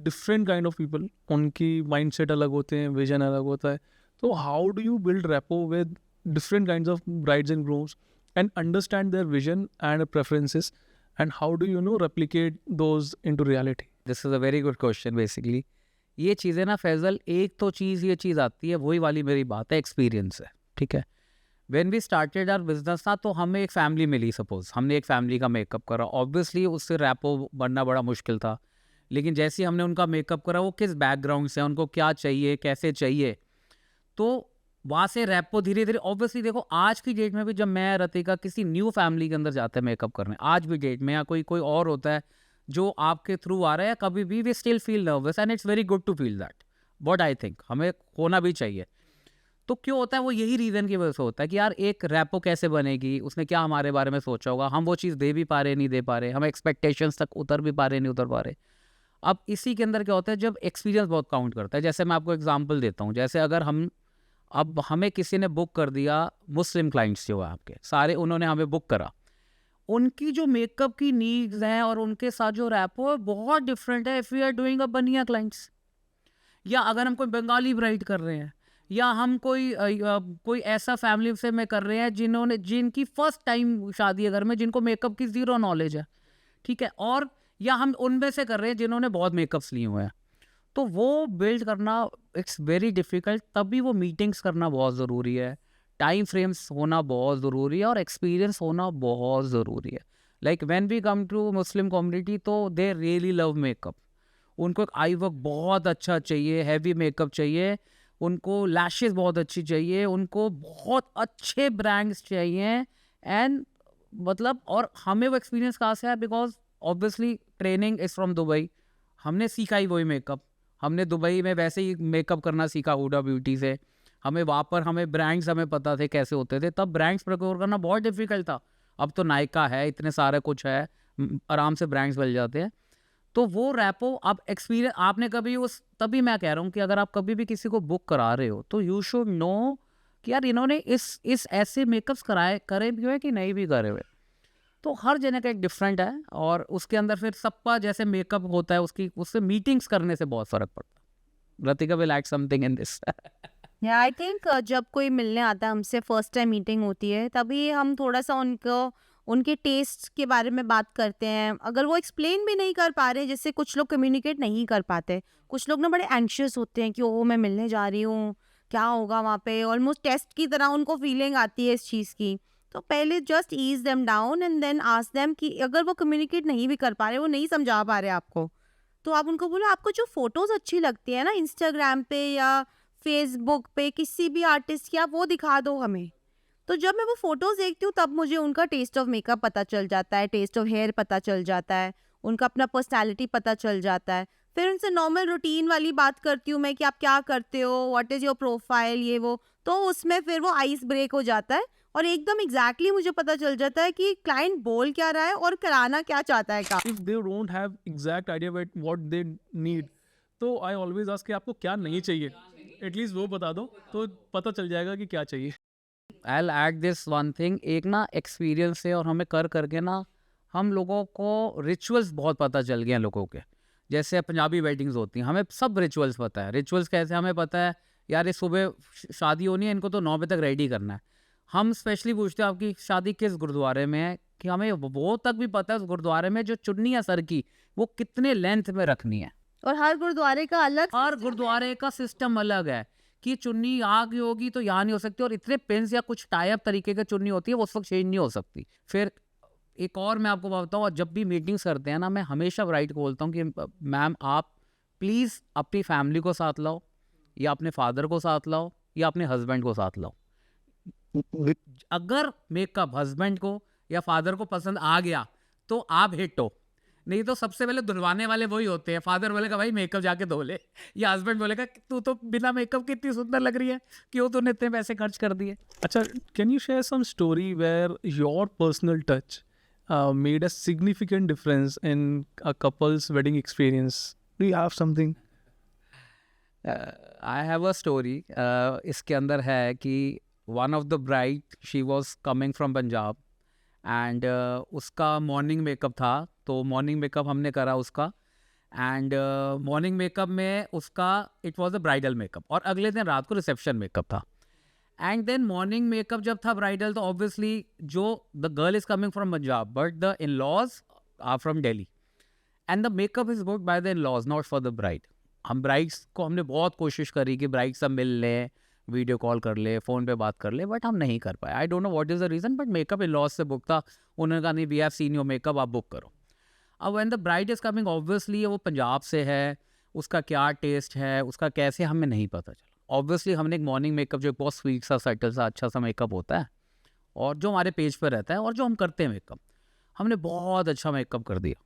Speaker 1: different kind of people, उनकी माइंडसेट अलग होते हैं, विजन अलग होता है। तो how do you build rapport with different kinds of brides and grooms and understand their vision and preferences, and how do you know replicate those into reality?
Speaker 3: This is a very good question. Basically ये चीज़ें ना फैजल, एक तो ये चीज़ आती है, वही वाली मेरी बात है, एक्सपीरियंस है, ठीक है। When we started our business ना, तो हमें एक फैमिली मिली, सपोज हमने एक फैमिली का मेकअप करा, ऑब्वियसली उससे रैपो बनना बड़ा मुश्किल था। लेकिन जैसे ही हमने उनका मेकअप करा, वो किस बैकग्राउंड से, उनको क्या चाहिए, कैसे चाहिए, तो वहाँ से रैपो धीरे धीरे, ऑब्वियसली देखो आज की डेट में भी जब मैं रतिका किसी न्यू फैमिली के अंदर जाते हैं मेकअप करने, आज भी डेट में, या कोई और होता है जो आपके थ्रू आ रहा है, कभी भी we still feel nervous, and it's very good to feel that. What I think हमें होना भी चाहिए। तो क्यों होता है वो, यही रीज़न की वजह से होता है कि यार एक रैपो कैसे बनेगी, उसने क्या हमारे बारे में सोचा होगा, हम वो चीज़ दे भी पा रहे नहीं दे पा रहे, हम एक्सपेक्टेशंस तक उतर भी पा रहे नहीं उतर पा रहे। अब इसी के अंदर क्या होता है, जब एक्सपीरियंस बहुत काउंट करता है। जैसे मैं आपको एग्जाम्पल देता हूँ, जैसे अगर अब हमें किसी ने बुक कर दिया, मुस्लिम क्लाइंट्स जो है आपके सारे, उन्होंने हमें बुक करा, उनकी जो मेकअप की नीड्स हैं और उनके साथ जो रैपो है बहुत डिफरेंट है if we are doing a Baniya clients. या अगर हम कोई बंगाली ब्राइड कर रहे हैं, या हम कोई ऐसा फैमिली से में कर रहे हैं जिनकी फर्स्ट टाइम शादी है घर में, जिनको मेकअप की ज़ीरो नॉलेज है, ठीक है, और या हम उनमें से कर रहे हैं जिन्होंने बहुत मेकअप्स लिए हुए हैं, तो वो बिल्ड करना इट्स वेरी डिफ़िकल्ट। तभी वो मीटिंग्स करना बहुत ज़रूरी है, टाइम फ्रेम्स होना बहुत ज़रूरी है, और एक्सपीरियंस होना बहुत ज़रूरी है। Like when we come to Muslim community, तो दे रियली लव मेकअप। उनको एक आई वर्क बहुत अच्छा चाहिए, हैवी मेकअप चाहिए, उनको लैशेस बहुत अच्छी चाहिए, उनको बहुत अच्छे ब्रांड्स चाहिए एंड मतलब और हमें वो एक्सपीरियंस कहाँ से है because obviously training is from Dubai. हमने सीखा ही वही मेकअप, हमने दुबई में वैसे ही मेकअप करना सीखा हुडा ब्यूटी से। हमें वहाँ पर हमें ब्रांड्स हमें पता थे कैसे होते थे, तब ब्रांड्स प्रोक्योर करना बहुत डिफिकल्ट था। अब तो नायका है, इतने सारे कुछ है, आराम से ब्रांड्स मिल जाते हैं। तो वो रैपो आप एक्सपीरियंस आपने कभी उस तभी मैं कह रहा हूँ कि अगर आप कभी भी किसी को बुक करा रहे हो तो यू शुड नो कि यार इन्होंने इस ऐसे मेकअप्स करे भी हुए कि नहीं भी करे हुए। तो हर जने का एक डिफरेंट है और उसके अंदर फिर सबका जैसे मेकअप होता है उसकी उससे मीटिंग्स करने से बहुत फर्क पड़ता है। Ratika will add something in this.
Speaker 2: या आई थिंक जब कोई मिलने आता है हमसे, फर्स्ट टाइम मीटिंग होती है, तभी हम थोड़ा सा उनके टेस्ट के बारे में बात करते हैं। अगर वो एक्सप्लेन भी नहीं कर पा रहे, जैसे कुछ लोग कम्युनिकेट नहीं कर पाते, कुछ लोग ना बड़े एंशियस होते हैं कि ओह मैं मिलने जा रही हूँ, क्या होगा वहाँ पे, ऑलमोस्ट टेस्ट की तरह उनको फीलिंग आती है इस चीज़ की। तो पहले just ease them down and then ask them कि अगर वो कम्युनिकेट नहीं भी कर पा रहे, वो नहीं समझा पा रहे आपको, तो आप उनको बोलो आपको जो फोटोज़ अच्छी लगती है ना इंस्टाग्राम पे या फेसबुक पे किसी भी आर्टिस्ट की, आप वो दिखा दो हमें। तो जब मैं वो फोटोज़ देखती हूँ तब मुझे उनका टेस्ट ऑफ मेकअप पता चल जाता है, टेस्ट ऑफ हेयर पता चल जाता है, उनका अपना पर्सनैलिटी पता चल जाता है। फिर उनसे नॉर्मल रूटीन वाली बात करती हूँ मैं कि आप क्या करते हो, व्हाट इज़ योर प्रोफाइल, ये वो। तो उसमें फिर वो आइस ब्रेक हो जाता है और एकदम एग्जैक्टली मुझे पता चल जाता है कि क्लाइंट बोल क्या रहा है और कराना क्या चाहता है काम।
Speaker 1: If they don't have exact idea what they need, तो आई ऑलवेज आस्क कि आपको क्या नहीं चाहिए, एटलीस्ट वो बता दो तो पता चल जाएगा कि क्या चाहिए।
Speaker 3: I add this one thing, एक ना एक्सपीरियंस से और हमें कर करके ना हम लोगों को रिचुअल्स बहुत पता चल गए हैं लोगों के। जैसे पंजाबी वेडिंग्स होती हैं, हमें सब रिचुअल्स पता है। रिचुअल्स कैसे हमें पता है, यार ये सुबह शादी होनी है, इनको तो 9 बजे तक रेडी करना है। हम स्पेशली पूछते हैं आपकी शादी किस गुरुद्वारे में है, कि हमें वो तक भी पता है उस गुरुद्वारे में जो चुन्नी है सर की वो कितने लेंथ में रखनी है।
Speaker 2: और हर गुरुद्वारे का अलग
Speaker 3: हर गुरुद्वारे का सिस्टम अलग है कि चुन्नी यहाँ की होगी तो यहाँ नहीं हो सकती, और इतने पिन्स या कुछ टाइप तरीके की चुन्नी होती है वो उस वक्त चेंज नहीं हो सकती। फिर एक और मैं आपको बताऊँ, और जब भी मीटिंग्स करते हैं ना, मैं हमेशा ब्राइड को बोलता हूँ कि मैम आप प्लीज़ अपनी फैमिली को साथ लाओ, या अपने फादर को साथ लाओ, या अपने हस्बैंड को साथ लाओ। अगर मेकअप हस्बैंड को या फादर को पसंद आ गया तो आप हिट हो, नहीं तो सबसे पहले धुलवाने वाले वही होते हैं। फादर बोलेगा भाई मेकअप जाके धो ले, या हस्बैंड बोलेगा तू तो बिना मेकअप की इतनी सुंदर लग रही है, क्यों तूने इतने पैसे खर्च कर दिए।
Speaker 1: अच्छा, can you share some story where your personal touch made a significant difference in a couple's wedding experience? Do you have something?
Speaker 3: I have a story. इसके अंदर है कि one of the bride she was coming from Punjab and उसका morning makeup था, तो morning makeup हमने करा उसका। एंड मॉर्निंग मेकअप में उसका it was a bridal makeup, और अगले दिन रात को रिसेप्शन मेकअप था। एंड देन मॉर्निंग मेकअप जब था ब्राइडल, तो ऑब्वियसली जो the girl is coming from Punjab but the in laws are from Delhi, and the makeup is booked by the in laws not for the bride. हम brides को हमने बहुत कोशिश करी कि ब्राइड सब मिल लें, वीडियो कॉल कर ले, फ़ोन पे बात कर ले, बट हम नहीं कर पाए। I don't know what is the reason, but makeup in laws से बुक था। उन्होंने कहा नहीं, we have seen your makeup, आप बुक करो। अब when the bride is coming, obviously वो पंजाब से है, उसका क्या टेस्ट है, उसका कैसे, हमें नहीं पता चला। ऑब्वियसली हमने एक मॉर्निंग मेकअप जो बहुत स्वीट सा, सटल सा, अच्छा सा मेकअप होता है और जो हमारे पेज पर रहता है और जो हम करते हैं मेकअप, हमने बहुत अच्छा मेकअप कर दिया।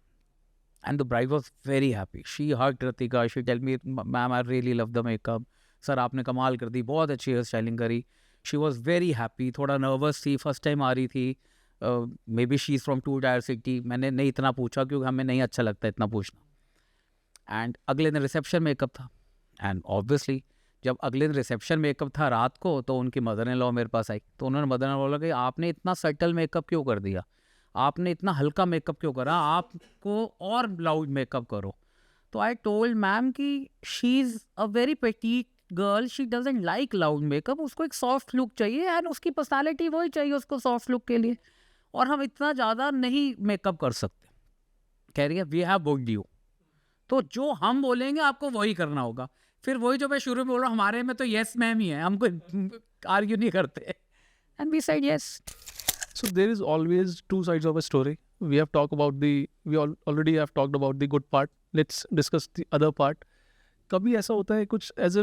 Speaker 3: And the bride was very happy, she hugged Ritika, she tell me ma'am I really love the makeup, sir आपने कमाल कर दी, बहुत अच्छी हेयर स्टाइलिंग करी। शी वॉज वेरी हैप्पी, थोड़ा नर्वस थी, फर्स्ट टाइम आ रही थी, maybe she is from 2 tier city. मैंने नहीं इतना पूछा क्योंकि हमें नहीं अच्छा लगता इतना पूछना। एंड अगले दिन रिसेप्शन मेकअप था, एंड ऑब्वियसली जब अगले दिन रिसेप्शन मेकअप था रात को, तो उनकी मदर इन लॉ मेरे पास आई, तो उन्होंने मदर इन लॉ बोला कि आपने इतना सटल मेकअप क्यों कर दिया, आपने इतना हल्का मेकअप क्यों करा, आपको और लाउड मेकअप करो। तो आई टोल्ड मैम कि she is a very Petit girl, she doesn't like loud makeup, उसको एक सॉफ्ट लुक चाहिए एंड उसकी पर्सनालिटी वही चाहिए उसको सॉफ्ट लुक के लिए, और हम इतना ज़्यादा नहीं मेकअप कर सकते। कह रही है वी हैव बुक्ड यू, तो जो हम बोलेंगे आपको वही करना होगा। फिर वही जो मैं शुरू में बोल रहा हूँ, हमारे में तो येस मैम ही है, हमको आर्ग्यू नहीं करते। And we said yes.
Speaker 1: So there is always two sides of a story. We already have talked about the good part. Let's discuss the other part. कभी ऐसा होता है कुछ एज ए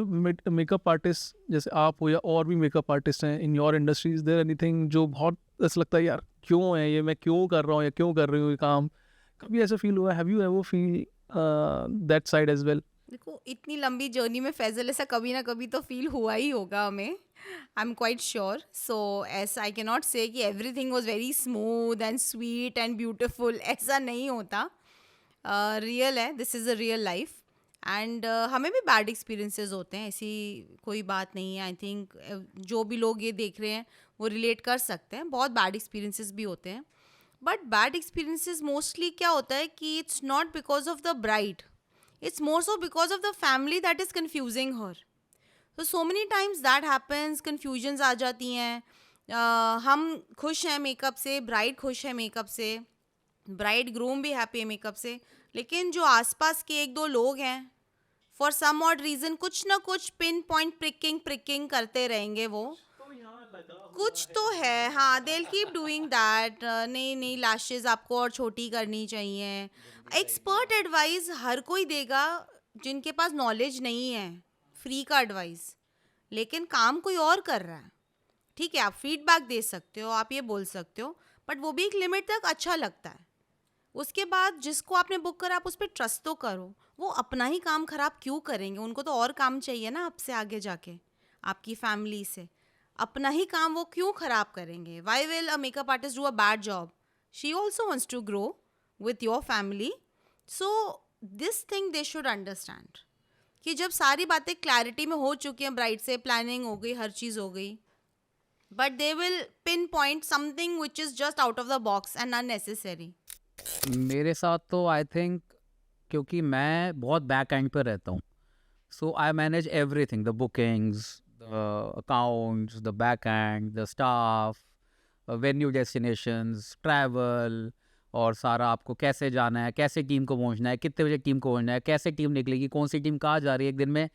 Speaker 1: मेकअप आर्टिस्ट जैसे आप हो या और भी मेकअप आर्टिस्ट हैं in your industry, is there anything जो बहुत ऐसा लगता है यार क्यों है ये, मैं क्यों कर रहा हूँ या क्यों कर रही हूँ ये काम, कभी ऐसा फील हुआ? Have you ever feel that side as well?
Speaker 2: देखो इतनी लंबी जर्नी में फैजल ऐसा कभी ना कभी तो फील हुआ ही होगा हमें, आई एम क्वाइट श्योर. सो ऐसा आई कैन नॉट से कि everything was very smooth and sweet and beautiful, ऐसा नहीं होता. रियल है, this is a real life. And हमें भी बैड एक्सपीरियंसेस होते हैं, ऐसी कोई बात नहीं है. आई थिंक जो भी लोग ये देख रहे हैं वो रिलेट कर सकते हैं. बहुत बैड एक्सपीरियंसेस भी होते हैं, बट बैड एक्सपीरियंसेस मोस्टली क्या होता है कि it's not because of the bride, it's more so because of the family that is confusing her. So many times that happens, confusions आ जाती हैं. हम खुश हैं मेकअप से, ब्राइड खुश है मेकअप से, ब्राइड ग्रूम भी हैप्पी है मेकअप से, लेकिन जो आसपास के एक दो लोग हैं फॉर सम ऑड रीज़न कुछ ना कुछ पिन पॉइंट प्रिकिंग करते रहेंगे. वो कुछ तो है, हाँ, they will keep doing that. नहीं लैशेज आपको और छोटी करनी चाहिए. एक्सपर्ट एडवाइस हर कोई देगा जिनके पास नॉलेज नहीं है, फ्री का एडवाइस. लेकिन काम कोई और कर रहा है, ठीक है, आप फीडबैक दे सकते हो, आप ये बोल सकते हो, बट वो भी एक लिमिट तक अच्छा लगता है. उसके बाद जिसको आपने बुक करा आप उस पर ट्रस्ट तो करो. वो अपना ही काम खराब क्यों करेंगे? उनको तो और काम चाहिए ना आपसे आगे जाके, आपकी फैमिली से. अपना ही काम वो क्यों खराब करेंगे? Why will a makeup artist do a bad job? She also wants to grow with your family. So this thing they should understand कि जब सारी बातें क्लैरिटी में हो चुकी हैं, ब्राइड से प्लानिंग हो गई, हर चीज़ हो गई, but they will pin point something which is just out of the box and unnecessary.
Speaker 3: मेरे साथ तो आई थिंक क्योंकि मैं बहुत बैक एंड पर रहता हूँ, so I manage everything, the bookings, the accounts, the back end, the staff, venue, destinations, travel, और सारा आपको कैसे जाना है, कैसे टीम को पहुंचना है, कितने बजे टीम को पहुंचना है, कैसे टीम निकलेगी, कौन सी टीम कहाँ जा रही है. एक दिन में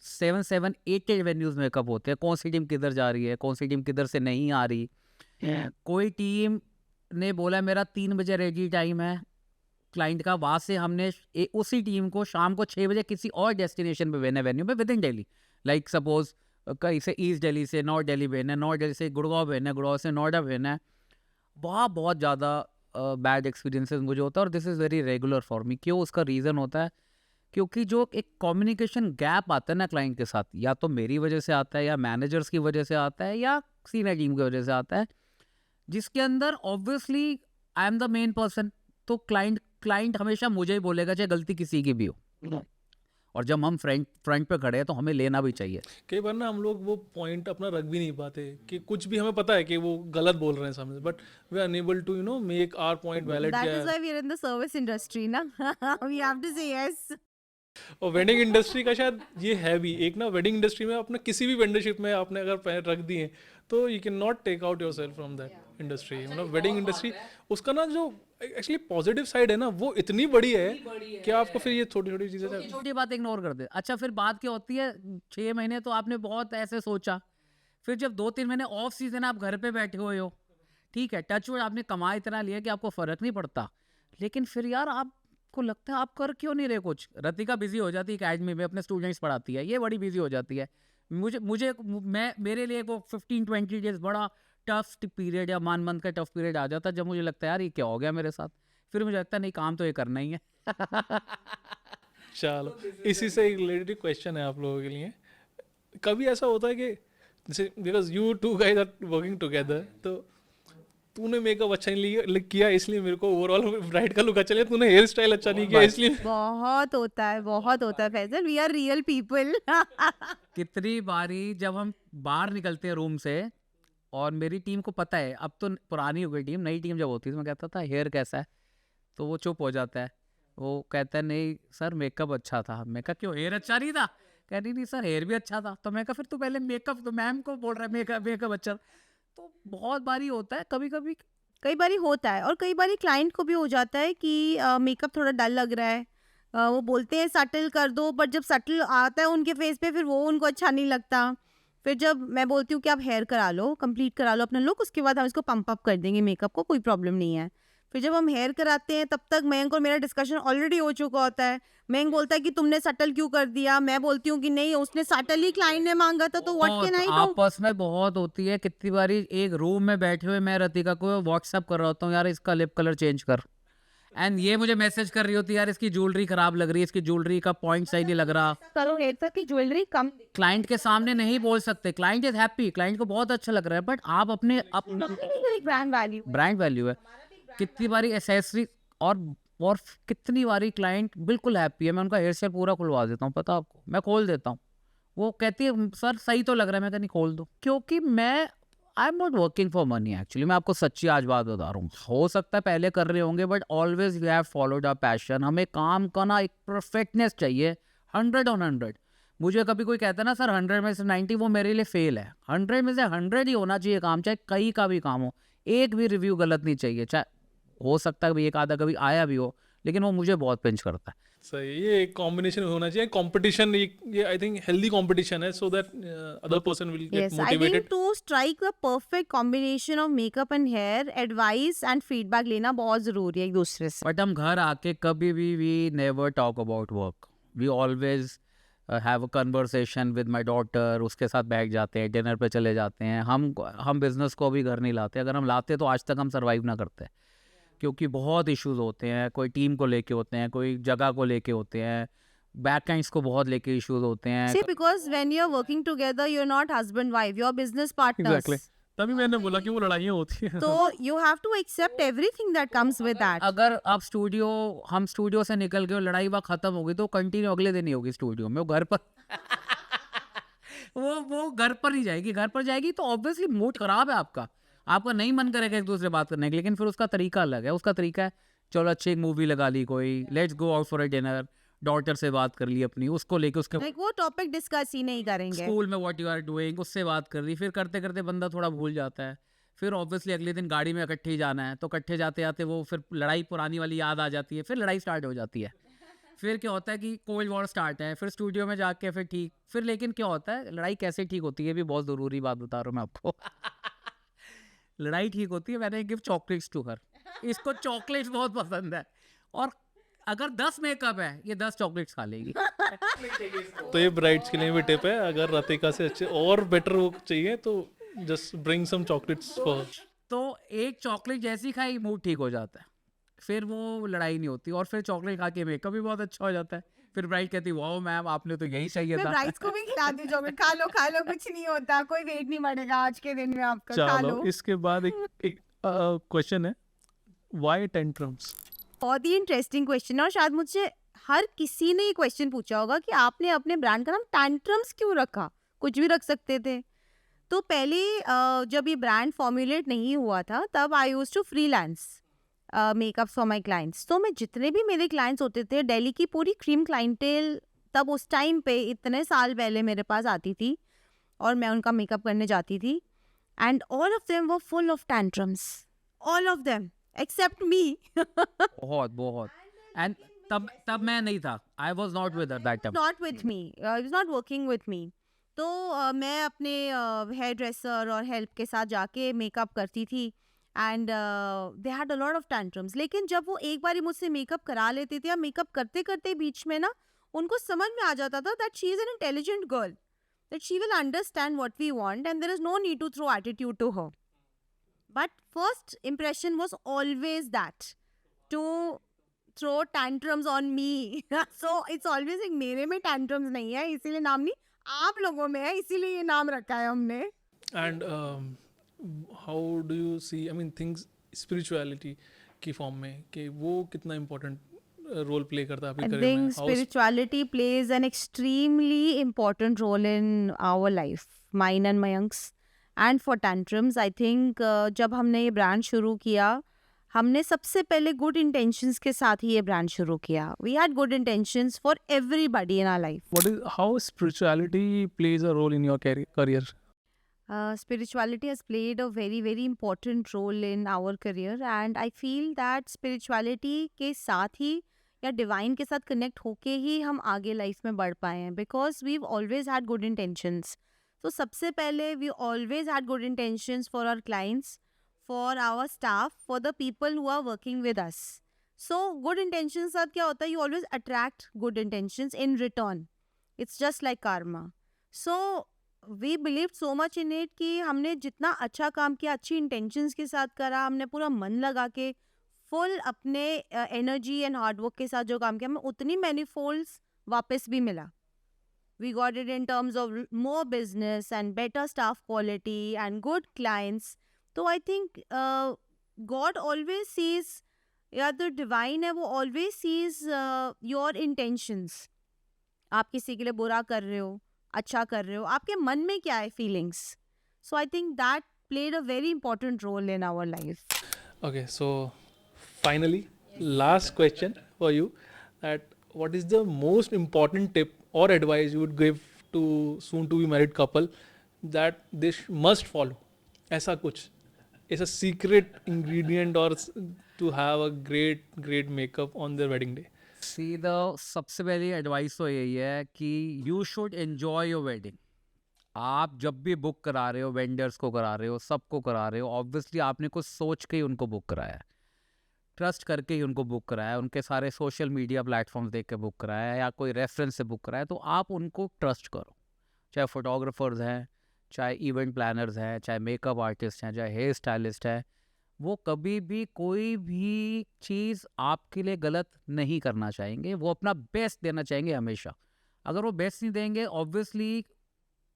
Speaker 3: 7-8 वेन्यूज़ मेकअप होते हैं, कौन सी टीम किधर जा रही है, कौन सी टीम किधर से नहीं आ रही. कोई टीम ने बोला मेरा 3 बजे रेडी टाइम है क्लाइंट का, वहाँ से हमने उसी टीम को शाम को 6 बजे किसी और डेस्टिनेशन पे भेजना है, वेन्यू पे with in Delhi. Like suppose कहीं से ईस्ट दिल्ली से नॉर्थ दिल्ली भेजना है, नॉर्थ दिल्ली से गुड़गांव भेजना है, गुड़गांव से नोएडा भेजना है. वहाँ बहुत ज़्यादा बैड एक्सपीरियंसेस मुझे होता है, और this is very regular for me. क्यों? उसका रीज़न होता है क्योंकि जो एक कम्युनिकेशन गैप आता है ना क्लाइंट के साथ, या तो मेरी वजह से आता है, या मैनेजर्स की वजह से आता है, या सीनियर टीम की वजह से आता है, जिसके अंदर obviously I am the main person. तो क्लाइंट हमेशा मुझे ही बोलेगा चाहे गलती किसी की भी हो, और जब हम फ्रंट पे खड़े हैं तो हमें लेना भी चाहिए.
Speaker 1: कई बार ना हम लोग वो पॉइंट अपना रख भी नहीं पाते कि कुछ भी हमें पता है कि वो गलत बोल रहे हैं सामने से, but we are unable to make our point valid.
Speaker 2: That is why we are in the service industry ना. We have to say yes.
Speaker 1: और वेडिंग इंडस्ट्री का शायद ये है भी एक ना, वेडिंग इंडस्ट्री में अपना किसी भी वेंडरशिप में आपने अगर पैर रख दिए तो you can not take out yourself from that industry. मतलब वेडिंग इंडस्ट्री उसका ना जो एक्चुअली पॉजिटिव साइड है ना वो इतनी बड़ी है कि आपको फिर ये छोटी छोटी चीज़ें
Speaker 3: छोटी बात इग्नोर कर दे. अच्छा, फिर बात क्या होती है, 6 महीने तो आपने बहुत ऐसे सोचा, फिर जब 2-3 महीने ऑफ सीजन आप घर पे बैठे हुए हो, ठीक है, टच वुड आपने कमा इतना लिया कि आपको फ़र्क नहीं पड़ता, लेकिन फिर यार आपको लगता है आप कर क्यों नहीं रहे कुछ. रतिका बिजी हो जाती है अकेडमी में, अपने स्टूडेंट्स पढ़ाती है, ये बड़ी बिजी हो जाती है. मेरे लिए वो 15-20 डेज बड़ा टफ पीरियड या 1 मंथ का टफ पीरियड आ जाता है, जब मुझे लगता है यार ये क्या हो गया मेरे साथ. फिर मुझे लगता है नहीं, काम तो ये करना ही है.
Speaker 1: चलो इसी से एक रिलेटेड क्वेश्चन है आप लोगों के लिए. कभी ऐसा होता है कि जैसे because you two guys are working together, तो तूने मेकअप अच्छा नहीं किया इसलिए मेरे को ओवरऑल ब्राइड का लुक अच्छा लिया, तूने हेयर स्टाइल अच्छा नहीं किया इसलिए.
Speaker 2: बहुत होता है Faisal. We are real people.
Speaker 3: कितनी बारी जब हम बाहर निकलते हैं रूम से और मेरी टीम को पता है, अब तो पुरानी हो गई टीम, नई टीम जब होती है तो मैं कहता था हेयर कैसा है, तो वो चुप हो जाता है. वो कहता है नहीं सर मेकअप अच्छा था. मैं कहा क्यों, हेयर अच्छा नहीं था? कह नहीं सर हेयर भी अच्छा था. तो मैं कहा फिर तू पहले मेकअप, तो मैम को बोल रहा है मेकअप अच्छा. तो बहुत बारी होता है, कई बारी
Speaker 2: होता है, और कई बारी क्लाइंट को भी हो जाता है कि मेकअप थोड़ा डल लग रहा है. वो बोलते हैं सटल कर दो, बट जब सटल आता है उनके फेस पे फिर वो उनको अच्छा नहीं लगता. फिर जब मैं बोलती हूँ कि आप हेयर करा लो, कंप्लीट करा लो अपना लुक, उसके बाद हम इसको पंप अप कर देंगे मेकअप को, कोई प्रॉब्लम नहीं है. फिर जब हम हेयर कराते हैं तब तक मयंक और मेरा डिस्कशन ऑलरेडी हो चुका होता है. मयंक बोलता है कि तुमने सटल क्यों कर दिया, मैं बोलती हूँ कि नहीं उसने सटल ही क्लाइंट ने मांगा था, तो व्हाट
Speaker 3: बहुत
Speaker 2: कैन आई डू.
Speaker 3: आपस में बहुत होती है. कितनी बारी एक रूम में बैठे हुए मैं रतिका को व्हाट्सएप कर रहा होता हूँ, यार इसका लिप कलर चेंज कर, एंड ये मुझे मैसेज कर रही होती है, यार इसकी ज्वेलरी खराब लग रही है, इसकी ज्वेलरी का पॉइंट सही नहीं लग रहा.
Speaker 2: करो हेयर तक की ज्वेलरी कम.
Speaker 3: क्लाइंट के सामने नहीं बोल सकते. क्लाइंट इज हैप्पी, क्लाइंट को बहुत अच्छा लग रहा है, बट आप अपने
Speaker 2: ब्रांड वैल्यू.
Speaker 3: ब्रांड वैल्यू है. कितनी बारी एसेसरी और कितनी बारी क्लाइंट बिल्कुल हैप्पी है, मैं उनका हेयर स्टाइल पूरा खुलवा देता हूँ, पता आपको, मैं खोल देता हूँ. वो कहती है सर सही तो लग रहा है, मैं कहती नहीं खोल दो, क्योंकि मैं I am not working for money actually. मैं आपको सच्ची आज बात बता रहा हूँ. हो सकता है पहले कर रहे होंगे, but always we have followed our passion. हमें काम का ना एक परफेक्टनेस चाहिए, 100/100. मुझे कभी कोई कहता है ना सर 100 में से 90, वो मेरे लिए फेल है. 100 में से 100 ही होना चाहिए काम, चाहे कहीं का भी काम हो. एक भी रिव्यू गलत नहीं चाहिए. चाहे हो सकता है एक आधा कभी आया भी हो, लेकिन वो मुझे बहुत पिंच करता है.
Speaker 1: सही, ये एक कॉम्बिनेशन होना चाहिए. कंपटीशन, ये आई थिंक हेल्दी कंपटीशन है, so that other person will get
Speaker 2: Yes, I think
Speaker 1: motivated.
Speaker 2: to strike the perfect combination of makeup and hair, advice and feedback लेना बहुत जरूरी है एक दूसरे से.
Speaker 3: बट हम घर आके कभी भी we never talk about work. We always have a conversation with my daughter. उसके साथ बैठ जाते हैं, डिनर पे चले जाते हैं. हम बिजनेस को अभी घर नहीं लाते. अगर हम लाते तो आज तक हम सर्वाइव ना करते, क्योंकि बहुत इश्यूज होते हैं. कोई टीम को लेके होते हैं, कोई जगह को लेके होते हैं, बैकएंड्स को बहुत लेके इश्यूज होते हैं.
Speaker 2: See, because when you're working together, you're not husband wife, you're business partners.
Speaker 1: Exactly, तभी मैंने बोला कि वो लड़ाइयाँ होती हैं.
Speaker 2: So you have to accept everything that comes with that.
Speaker 3: अगर आप हम स्टूडियो से निकल गए और लड़ाई वहाँ खत्म हो गई, तो कंटिन्यू अगले दिन ही होगी स्टूडियो में. वो घर पर वो घर पर ही जाएगी. घर पर जाएगी तो ऑब्वियसली मूड खराब है आपका नहीं मन करेगा एक दूसरे बात करने के. लेकिन फिर उसका तरीका अलग है. उसका तरीका है चलो अच्छी एक मूवी लगा ली कोई, let's go out for a dinner, daughter से बात कर ली अपनी, उसको लेके उसके
Speaker 2: Like वो टॉपिक डिस्कस ही नहीं करेंगे.
Speaker 3: स्कूल में व्हाट यू आर डूइंग, उससे बात कर ली. फिर करते करते बंदा थोड़ा भूल जाता है. फिर ऑब्वियसली अगले दिन गाड़ी में इकट्ठे ही जाना है, तो इकट्ठे जाते जाते वो फिर लड़ाई पुरानी वाली याद आ जाती है. फिर लड़ाई स्टार्ट हो जाती है. फिर क्या होता है कि कोल्ड वॉर स्टार्ट है. फिर स्टूडियो में जाके फिर ठीक. फिर लेकिन क्या होता है, लड़ाई कैसे ठीक होती है, भी बहुत ज़रूरी बात बता रहा हूँ मैं आपको. लड़ाई ठीक होती है, मैंने गिव चॉकलेट्स टू हर. इसको चॉकलेट्स बहुत पसंद है, और अगर 10 मेकअप है, ये 10 चॉकलेट्स खा लेगी.
Speaker 1: तो ये ब्राइड्स के लिए भी टिप है. अगर रतिका से अच्छे और बेटर वो चाहिए तो just bring some chocolates for.
Speaker 3: तो एक चॉकलेट जैसी खाई मूड ठीक हो जाता है. फिर वो लड़ाई नहीं होती. और फिर चॉकलेट खा के मेकअप भी बहुत अच्छा हो जाता है. फिर ब्राइड कहती वाओ मैम आपने तो यही चाहिए
Speaker 2: मैं
Speaker 3: था.
Speaker 2: ब्राइड्स को भी खिला दी चॉकलेट. खा लो कुछ नहीं होता, कोई वेट नहीं बढ़ेगा आज के दिन में आपका. खा
Speaker 1: चलो
Speaker 2: लो.
Speaker 1: इसके बाद एक क्वेश्चन है, व्हाई टेंट्रम्स?
Speaker 2: बहुत ही इंटरेस्टिंग क्वेश्चन है, और शायद मुझसे हर किसी ने ये क्वेश्चन पूछा होगा कि आपने अपने ब्रांड का नाम टैंट्रम्स क्यों रखा, कुछ भी रख सकते थे. तो पहले जब ये ब्रांड फॉर्मुलेट नहीं हुआ था, तब I used to freelance makeup for my clients. तो मैं जितने भी मेरे क्लाइंट्स होते थे, दिल्ली की पूरी क्रीम क्लाइंटेल तब उस टाइम पे इतने साल पहले मेरे पास आती थी, और मैं उनका मेकअप करने जाती थी. And all of them were full of tantrums, all of them except me.
Speaker 3: बहुत. एंड तब मैं नहीं था. I was not with that time.
Speaker 2: Not with me, is not working with me. तो मैं अपने हेयर ड्रेसर और हेल्प के साथ जाके मेकअप करती थी, and they had a lot of tantrums. लेकिन जब वो एक बारी मुझसे मेकअप करा लेते थे, या मेकअप करते करते बीच में ना उनको समझ में आ जाता था that she is an intelligent girl, that she will understand what we want, and there is no need to throw attitude to her. But first impression was always that, to throw tantrums on me. So it's always like मेरे में tantrums नहीं है, इसीलिए नाम नहीं, आप लोगों में है, इसीलिए ये नाम रखा है हमने.
Speaker 1: And how do you see, I mean things spirituality की फॉर्म में, कि वो कितना इम्पोर्टेंट रोल प्ले करता है आपके
Speaker 2: I
Speaker 1: करियर में?
Speaker 2: think spirituality plays an extremely important role in our life, mine and Mayank's. And for tantrums, I think जब हमने ये ब्रांड शुरू किया, हमने सबसे पहले गुड इंटेंशंस के साथ ही ये ब्रांड शुरू किया. We had good intentions for everybody in our life.
Speaker 1: how spirituality plays a role in your career?
Speaker 2: Spirituality has played a very very important role in our career, and I feel that spirituality के साथ ही या divine के साथ connect होके ही हम आगे life में बढ़ पाए हैं, because we always had good intentions. तो सबसे पहले we always had good intentions for our clients, for our staff, for the people who are working with us. So good intentions साथ क्या होता है, you always attract good intentions in return. It's just like karma. So we believed so much in it कि हमने जितना अच्छा काम किया, अच्छी intentions के साथ करा, हमने पूरा मन लगा के फुल अपने एनर्जी एंड हार्डवर्क के साथ जो काम किया, हमें उतनी मैनीफोल्ड्स वापस भी मिला. We got it in terms of more business and better staff quality and good clients. So I think God always sees, या the divine है, वो always sees your intentions. आप किसी के लिए बुरा कर रहे हो, अच्छा कर रहे हो, आपके मन में क्या है feelings. So I think that played a very important role in our life.
Speaker 1: Okay, so finally, last question for you, that what is the most important tip or advice you would give to soon to be married couple that they must follow? ऐसा कुछ, it's a secret ingredient or to have a great makeup on their wedding day.
Speaker 3: See the सबसे पहली advice तो यही है कि you should enjoy your wedding. आप जब भी बुक करा रहे हो, वेंडर्स को करा रहे हो, सबको करा रहे हो, ऑब्वियसली आपने कुछ सोच के ही उनको बुक कराया है, ट्रस्ट करके ही उनको बुक कराया है, उनके सारे सोशल मीडिया प्लेटफॉर्म्स देख के बुक कराया है या कोई रेफरेंस से बुक कराया है, तो आप उनको ट्रस्ट करो. चाहे फोटोग्राफर्स हैं, चाहे इवेंट प्लानर्स हैं, चाहे मेकअप आर्टिस्ट हैं, चाहे हेयर स्टाइलिस्ट है, वो कभी भी कोई भी चीज़ आपके लिए गलत नहीं करना चाहेंगे. वो अपना बेस्ट देना चाहेंगे हमेशा. अगर वो बेस्ट नहीं देंगे, ऑब्वियसली,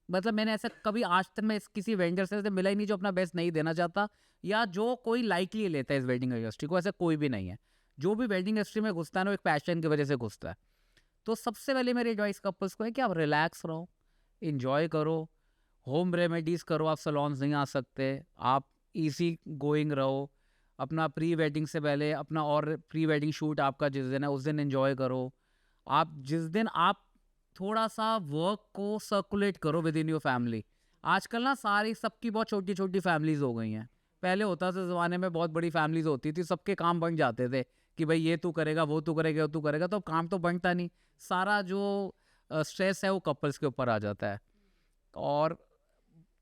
Speaker 3: मतलब मैंने ऐसा कभी आज तक मैं किसी वेंडर से मिला ही नहीं जो अपना बेस्ट नहीं देना चाहता, या जो कोई लाइकली लेता है इस वेडिंग इंडस्ट्री को. ऐसा कोई भी नहीं है. जो भी वेडिंग इंडस्ट्री में घुसता है ना, वो एक पैशन की वजह से घुसता है. तो सबसे पहले मेरी एडवाइस कपल्स को है कि आप रिलैक्स रहो, इन्जॉय करो, होम रेमेडीज़ करो. आप सलोन्स नहीं आ सकते, आप ईजी गोइंग रहो. अपना प्री वेडिंग से पहले अपना और प्री वेडिंग शूट आपका जिस दिन है उस दिन एंजॉय करो. आप जिस दिन आप थोड़ा सा वर्क को सर्कुलेट करो विद इन योर फैमिली. आजकल ना सारी सबकी बहुत छोटी छोटी फैमिलीज़ हो गई हैं. पहले होता था ज़माने में बहुत बड़ी फैमिलीज़ होती थी, सबके काम बन जाते थे कि भाई ये तू करेगा, वो तू करेगा, वो तू करेगा, तो काम तो बनता नहीं. सारा जो स्ट्रेस है वो कपल्स के ऊपर आ जाता है. और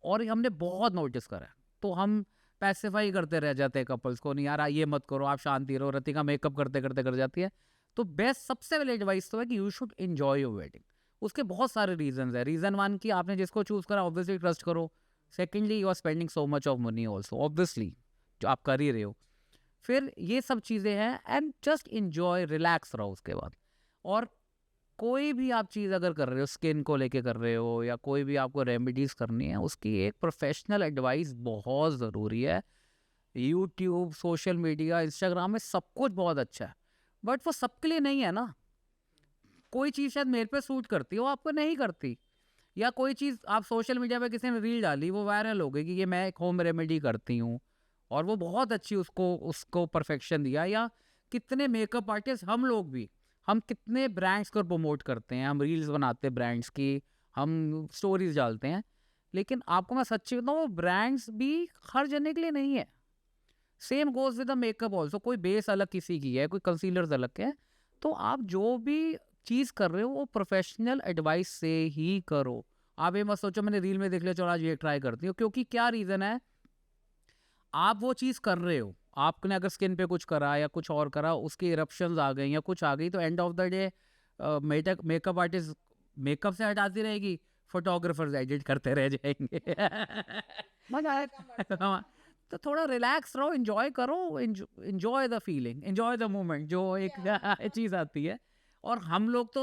Speaker 3: हमने बहुत नोटिस करा है. तो हम पैसिफाई करते रह जाते हैं कपल्स को, नहीं यार ये मत करो, आप शांति रहो. रतिका मेकअप करते करते कर जाती है. तो बेस्ट सबसे पहले एडवाइस तो है कि you should enjoy your wedding. उसके बहुत सारे रीजंस है. रीज़न 1 कि आपने जिसको चूज़ करा ऑब्वियसली ट्रस्ट करो. Secondly, you are spending so much of money also, obviously जो आप कर ही रहे हो. फिर ये सब चीज़ें हैं, एंड जस्ट इंजॉय, रिलैक्स रहो उसके बाद. और कोई भी आप चीज़ अगर कर रहे हो, स्किन को लेके कर रहे हो या कोई भी आपको रेमेडीज़ करनी है, उसकी एक प्रोफेशनल एडवाइस बहुत ज़रूरी है. यूट्यूब, सोशल मीडिया, इंस्टाग्राम में सब कुछ बहुत अच्छा है, बट वो सबके लिए नहीं है ना. कोई चीज़ शायद मेरे पे सूट करती है, वो आपको नहीं करती. या कोई चीज़ आप सोशल मीडिया पे किसी ने रील डाली, वो वायरल हो गई कि ये मैं एक होम रेमेडी करती हूँ और वो बहुत अच्छी उसको परफेक्शन दिया. या कितने मेकअप आर्टिस्ट, हम लोग भी, हम कितने ब्रांड्स को प्रमोट करते हैं, हम रील्स बनाते हैं ब्रांड्स की, हम स्टोरीज डालते हैं, लेकिन आपको मैं सच्ची बताऊँ, वो ब्रांड्स भी हर जने के लिए नहीं है. Same goes with the makeup also. कोई बेस अलग किसी की है, कोई कंसीलर्स अलग है. तो आप जो भी चीज़ कर रहे हो वो प्रोफेशनल एडवाइस से ही करो. आप ये मत सोचो मैंने रील में देख लिया, चलो आज ये ट्राई करती हूँ. क्योंकि क्या रीज़न है, आप वो चीज़ कर रहे हो, आपने अगर स्किन पे कुछ करा या कुछ और करा, उसकी इरप्शंस आ गई या कुछ आ गई, तो end of the day makeup artist makeup से हटाती रहेगी, फोटोग्राफर्स एडिट करते रह जाएंगे. मजा आएगा. तो थोड़ा रिलैक्स रहो, एंजॉय करो, enjoy the feeling, enjoy the moment, जो एक चीज़ आती है. और हम लोग तो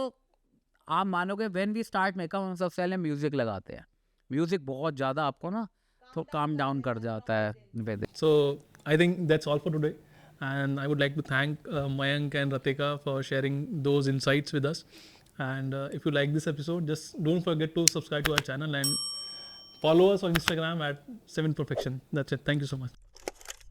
Speaker 3: आप मानोगे, व्हेन वी स्टार्ट मेकअप हम सबसे पहले म्यूज़िक लगाते हैं. म्यूज़िक बहुत ज़्यादा आपको ना तो काम डाउन कर जाता है.
Speaker 1: So I think that's all for today, and I would like to thank Mayank and Ratika for sharing those insights with us. And if you like this episode, just don't forget to subscribe to our channel and follow us on Instagram at 7perfection. That's it. Thank you so much.